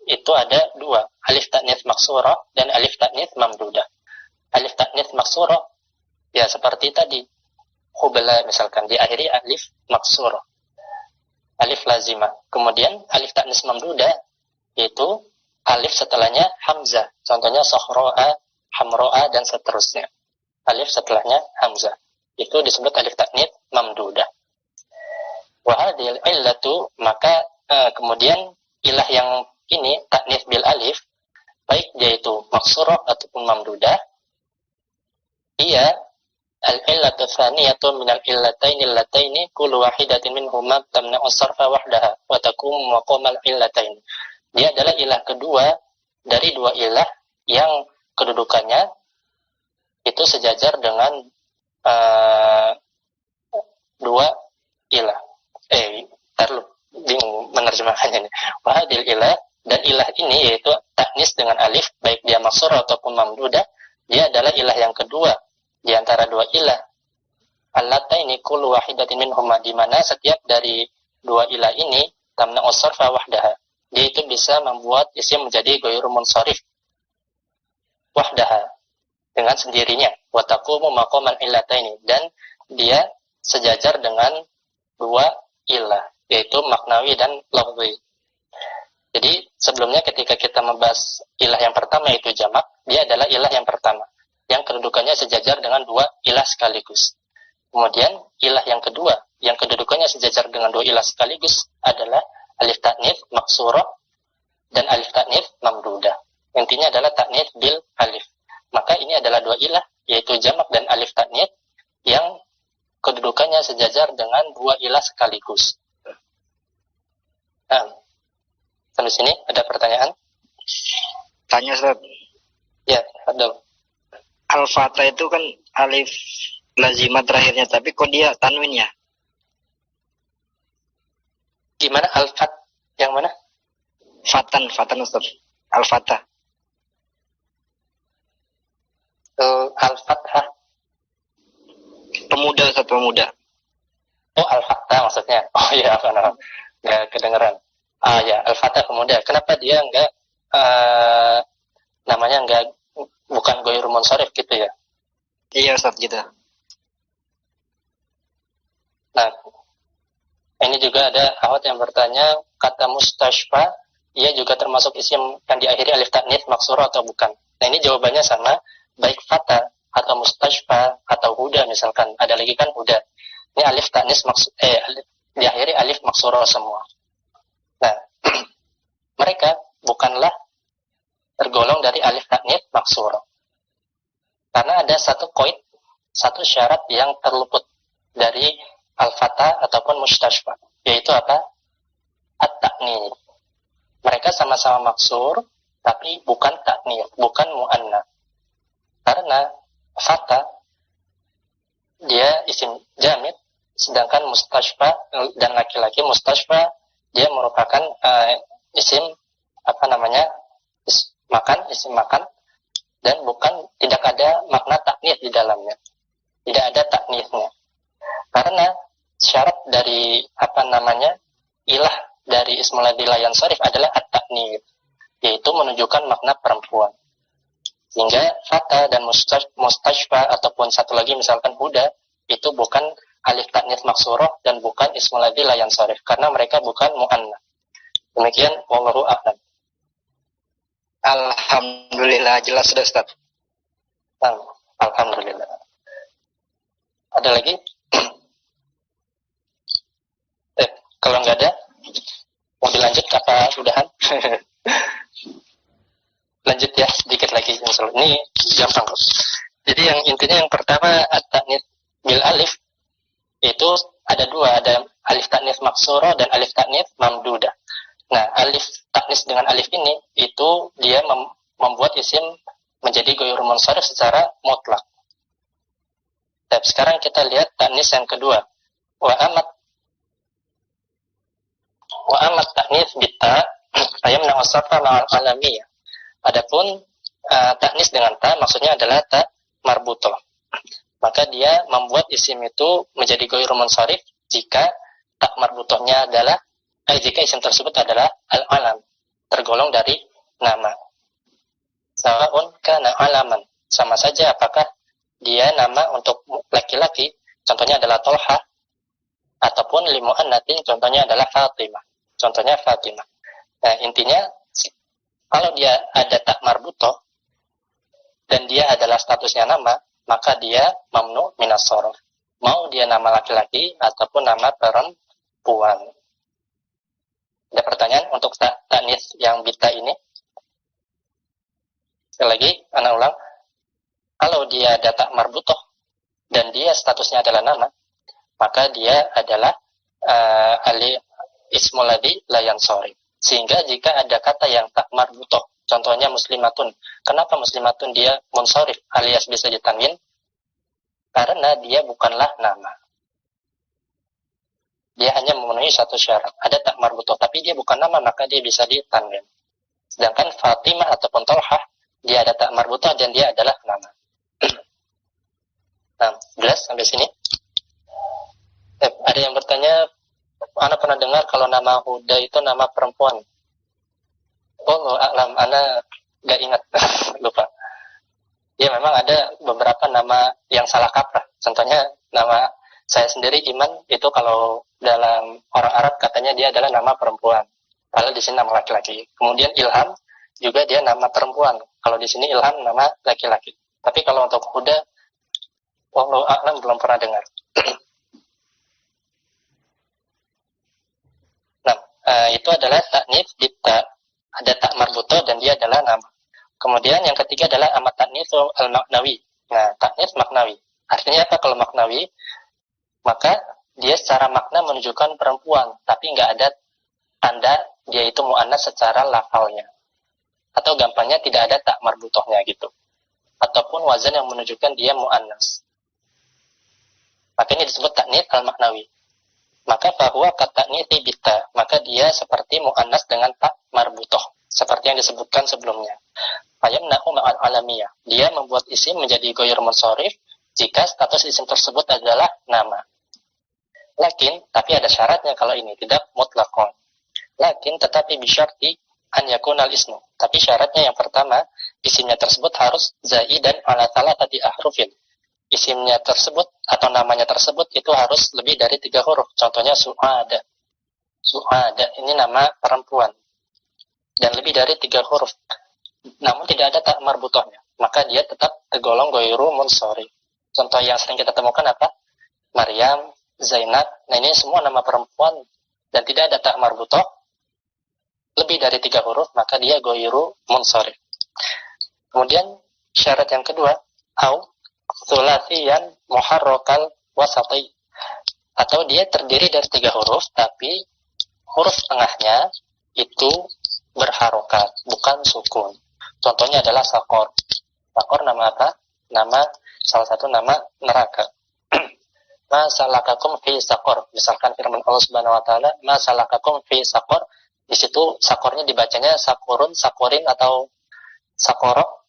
itu ada dua, alif ta'nits maksurah dan alif ta'nits mamdudah. Alif ta'nits maksurah ya seperti tadi, hubla misalkan diakhiri alif maksurah, alif lazimah. Kemudian alif ta'nits mamdudah yaitu alif setelahnya hamzah. Contohnya sahra'a, hamra'a dan seterusnya. Alif setelahnya hamzah. Itu disebut alif ta'nits mamdudah. Wa hadhil illatu, maka kemudian ilah yang ini ta'nits bil alif, baik dia itu maksurah ataupun mamdudah, ia al-illatu tsaniyatu min al-illataini allataini kullu wahidatin minhuma tamna'u sarfa wahdaha wa taqumu maqamal illataini. Dia adalah ilah kedua dari dua ilah yang kedudukannya itu sejajar dengan dua ilah. Bingung menerjemahkannya ini. Wahadil ilah, dan ilah ini yaitu ta'nis dengan alif, baik dia maksurah ataupun mamdudah, dia adalah ilah yang kedua di antara dua ilah. Allataini kullu wahidatin minhuma, di mana setiap dari dua ilah ini tamna'u sarfa wahdaha. Dia itu bisa membuat isim menjadi ghairu munsharif wahdaha, dengan sendirinya. Wa taqumu maqamal illataini, dan dia sejajar dengan dua ilah, yaitu maknawi dan lafzi. Jadi sebelumnya ketika kita membahas ilah yang pertama yaitu jamak, dia adalah ilah yang pertama yang kedudukannya sejajar dengan dua ilah sekaligus. Kemudian ilah yang kedua yang kedudukannya sejajar dengan dua ilah sekaligus adalah alif ta'nits maksurah dan alif ta'nits mamdudah. Intinya adalah ta'nits bil alif. Maka ini adalah dua ilah yaitu jamak dan alif ta'nits yang kedudukannya sejajar dengan dua ilah sekaligus. Nah, sampai sini ada pertanyaan? Tanya Ustaz. Ya, ada. Al-Fatah itu kan alif lazimah terakhirnya, tapi kok dia tanwin ya? Gimana al-fat? Yang mana? Fatan Ustaz. Al-Fatah. Al-Fathah. Pemuda Ustaz, pemuda. Oh, al-Fathah maksudnya. Oh iya, apa nggak kedengeran. Ya, al-Fatah pemuda. Kenapa dia nggak namanya nggak bukan ghairu munsharif gitu ya? Iya Ustaz gitu. Nah, ini juga ada akhwat yang bertanya, kata mustashfa, ia juga termasuk isim yang diakhiri alif ta'nits maksurah atau bukan? Nah, ini jawabannya sama, baik fata atau mustashfa atau huda misalkan. Ada lagi kan huda. Ini alif ta'nits diakhiri alif maksurah semua. Nah, mereka bukanlah tergolong dari alif ta'nits maksurah. Karena ada satu qaid, satu syarat yang terluput dari al-fatah ataupun mustashfa, yaitu apa? At-ta'nits. Mereka sama-sama maksur, tapi bukan ta'nits, bukan mu'annats. Karena fata dia isim jamid, sedangkan mustashfa dan laki-laki mustashfa dia merupakan isim isim makan, dan tidak ada makna taknis di dalamnya, tidak ada taknisnya. Karena syarat dari ilah dari ismul ladzi la yansharif adalah at-taknis, yaitu menunjukkan makna perempuan. Sehingga fata dan mustashfa ataupun satu lagi misalkan huda itu bukan alif taknis maksurah dan bukan ismul ladzi la yansharif karena mereka bukan muannats. Demikian wallahu a'lam. Alhamdulillah, jelas sudah Ustaz. Alhamdulillah. Ada lagi? Kalau nggak ada, mau dilanjut apa udahan? Lanjut ya, sedikit lagi. Ini gampang kok. Jadi yang intinya yang pertama at-ta'nits bil alif itu ada dua, ada alif ta'nits maksurah dan alif ta'nits mamdudah. Nah, alif ta'nits dengan alif ini itu dia membuat isim menjadi ghairu munsharif secara mutlak. Dan sekarang kita lihat ta'nits yang kedua. Wa amat ta'nits bita ayamna wasafa ma'al alamiyah. Adapun ta'nis dengan ta maksudnya adalah ta marbutoh. Maka dia membuat isim itu menjadi ghairu munsharif jika ta marbutohnya adalah jika isim tersebut adalah al-alam, tergolong dari nama. Sawa'un kana alaman, sama saja apakah dia nama untuk laki-laki, contohnya adalah Tolha, ataupun limu'annatin, contohnya adalah Fatimah. Contohnya Fatimah. Nah, intinya kalau dia ada tak marbutoh dan dia adalah statusnya nama, maka dia mamnu minas shorof. Mau dia nama laki-laki ataupun nama perempuan. Ada pertanyaan untuk ta'nis yang bita ini? Sekali lagi, anak ulang. Kalau dia ada tak marbutoh dan dia statusnya adalah nama, maka dia adalah ismul ladzi la yansharif. Sehingga jika ada kata yang tak marbutoh, contohnya muslimatun. Kenapa muslimatun dia munsharif alias bisa ditanwin? Karena dia bukanlah nama. Dia hanya memenuhi satu syarat. Ada tak marbutoh, tapi dia bukan nama, maka dia bisa ditanwin. Sedangkan Fatimah ataupun Tolhah, dia ada tak marbutoh dan dia adalah nama. Nah, jelas sampai sini? Ada yang bertanya, Ana pernah dengar kalau nama Huda itu nama perempuan. Oh, alam, Ana gak ingat, lupa. Ya memang ada beberapa nama yang salah kaprah. Contohnya nama saya sendiri Iman itu kalau dalam orang Arab katanya dia adalah nama perempuan. Padahal di sini nama laki-laki. Kemudian Ilham juga dia nama perempuan. Kalau di sini Ilham nama laki-laki. Tapi kalau untuk Huda, wallahu a'lam belum pernah dengar. Itu adalah ta'nits bita, ada tak marbutoh dan dia adalah nama. Kemudian yang ketiga adalah amat ta'nits al-maknawi. Nah, ta'nits maknawi. Artinya apa kalau maknawi? Maka dia secara makna menunjukkan perempuan, tapi nggak ada tanda dia itu mu'annas secara lafalnya. Atau gampangnya tidak ada tak marbutohnya gitu. Ataupun wazan yang menunjukkan dia mu'annas. Maka ini disebut ta'nits al-maknawi. Maka bahwa kata niti bita, maka dia seperti mu'annas dengan tak marbutoh, seperti yang disebutkan sebelumnya. Fayamna'u ma'al alamiyah, dia membuat isim menjadi ghairu munsharif jika status isim tersebut adalah nama. Tapi ada syaratnya kalau ini, tidak mutlaqon. Tetapi bisyarti an yakunal ismu. Tapi syaratnya yang pertama, isimnya tersebut harus zaidan ala thalathati ahrufin. Isimnya tersebut atau namanya tersebut itu harus lebih dari 3 huruf. Contohnya Su'ada. Su'ada ini nama perempuan. Dan lebih dari 3 huruf. Namun tidak ada tak marbutohnya. Maka dia tetap tergolong ghairu munsharif. Contoh yang sering kita temukan apa? Maryam, Zainab. Nah ini semua nama perempuan. Dan tidak ada tak marbutoh. Lebih dari 3 huruf. Maka dia ghairu munsharif. Kemudian syarat yang kedua. Sulasiyan muharrakal wasati, atau dia terdiri dari 3 huruf tapi huruf tengahnya itu berharokat bukan sukun. Contohnya adalah sakor. Sakor nama apa? salah satu nama neraka. Ma salakakum fi saqor. Misalkan firman Allah Subhanahu wa taala, ma salakakum fi saqor. Di situ sakornya dibacanya sakurun, sakorin atau sakoro.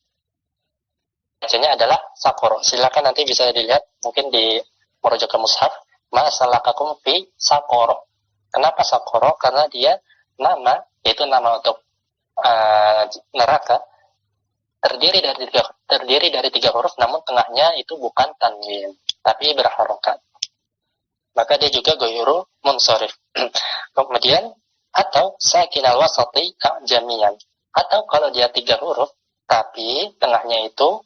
Bacanya adalah sakoro. Silakan nanti bisa dilihat mungkin di Murajaah Mushaf. Ma salakakum fi sakoro. Kenapa sakoro? Karena dia nama, yaitu nama untuk neraka, terdiri dari tiga huruf, namun tengahnya itu bukan tanwin, tapi berharokat. Maka dia juga goyuru munsharif. Kemudian atau sakinal wasati jamian. Atau kalau dia tiga huruf, tapi tengahnya itu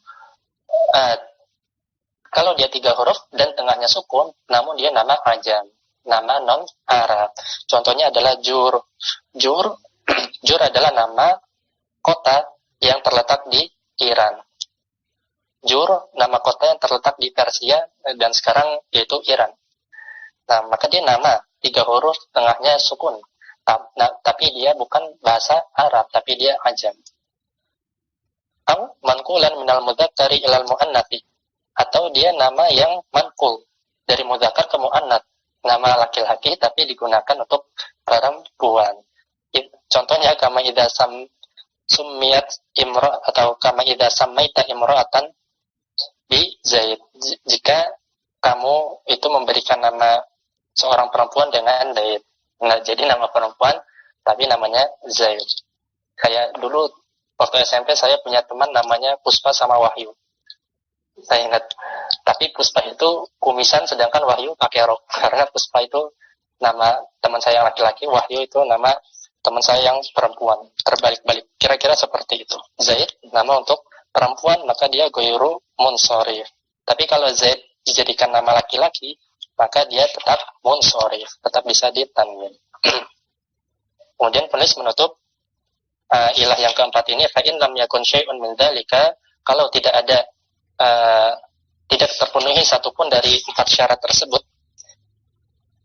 kalau dia tiga huruf dan tengahnya sukun, namun dia nama ajam, nama non Arab. Contohnya adalah jur. Jur adalah nama kota yang terletak di Iran. Jur, nama kota yang terletak di Persia dan sekarang yaitu Iran. Nah, maka dia nama tiga huruf, tengahnya sukun. Tapi dia bukan bahasa Arab, tapi dia ajam. Atau mankulan minal mudzakkari ilal muannats. Atau dia nama yang mankul dari mudzakkar ke muannats. Nama laki-laki tapi digunakan untuk perempuan. Contohnya kama idza summiyat imra atau kama idza sammaita imra'atan bi Zaid. Jika kamu itu memberikan nama seorang perempuan dengan Zaid. Nah, jadi nama perempuan tapi namanya Zaid. Kayak dulu waktu SMP saya punya teman namanya Puspa sama Wahyu. Saya ingat. Tapi Puspa itu kumisan sedangkan Wahyu pakai rok. Karena Puspa itu nama teman saya yang laki-laki, Wahyu itu nama teman saya yang perempuan, terbalik-balik. Kira-kira seperti itu. Zaid, nama untuk perempuan, maka dia goyuru munsharif. Tapi kalau Zaid dijadikan nama laki-laki, maka dia tetap munsharif, tetap bisa ditanwin. Kemudian penulis menutup ilah yang keempat ini, fa in lam yakun syai'un min dzalika, kalau tidak ada tidak terpenuhi satupun dari empat syarat tersebut.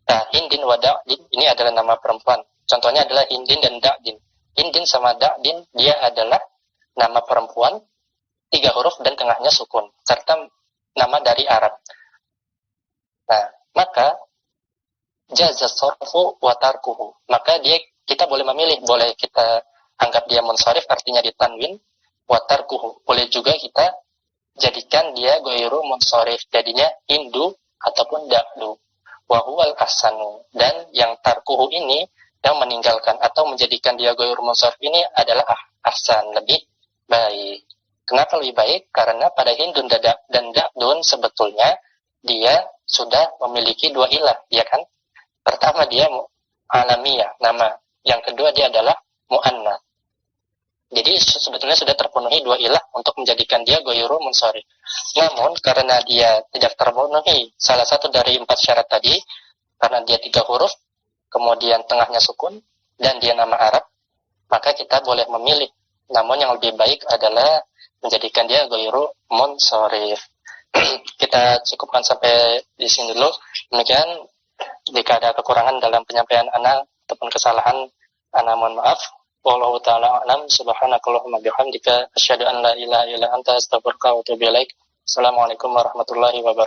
Nah, Hindin wa Da'din ini adalah nama perempuan. Contohnya adalah Hindin dan Da'din. Hindin sama Da'din dia adalah nama perempuan, tiga huruf dan tengahnya sukun, serta nama dari Arab. Nah, maka jazaz sarfu wa tarkuhu. Maka kita boleh memilih, boleh kita anggap dia munsharif artinya ditanwin, wa tarkuhu. Boleh juga kita jadikan dia ghairu munsharif, jadinya hindu ataupun da'du. Wa huwal ahsanu. Dan yang tarkuhu ini, yang meninggalkan atau menjadikan dia ghairu munsharif ini adalah ahsan, lebih baik. Kenapa lebih baik? Karena pada hindun dan da'dun sebetulnya dia sudah memiliki dua ilah, ya kan? Pertama dia alamiah, nama. Yang kedua dia adalah mu'annats. Jadi sebetulnya sudah terpenuhi dua ilah untuk menjadikan dia ghairu munsharif. Namun karena dia tidak terpenuhi salah satu dari empat syarat tadi, karena dia tiga huruf, kemudian tengahnya sukun, dan dia nama Arab, maka kita boleh memilih. Namun yang lebih baik adalah menjadikan dia ghairu munsharif. Kita cukupkan sampai di sini dulu. Demikian, jika ada kekurangan dalam penyampaian ana ataupun kesalahan, ana mohon maaf. Wallahu ta'ala a'lam. Subhanakallahumma bihamdika asyhadu an la ilaha illa anta astaghfiruka wa atubu ilaik. Assalamualaikum warahmatullahi wabarakatuh.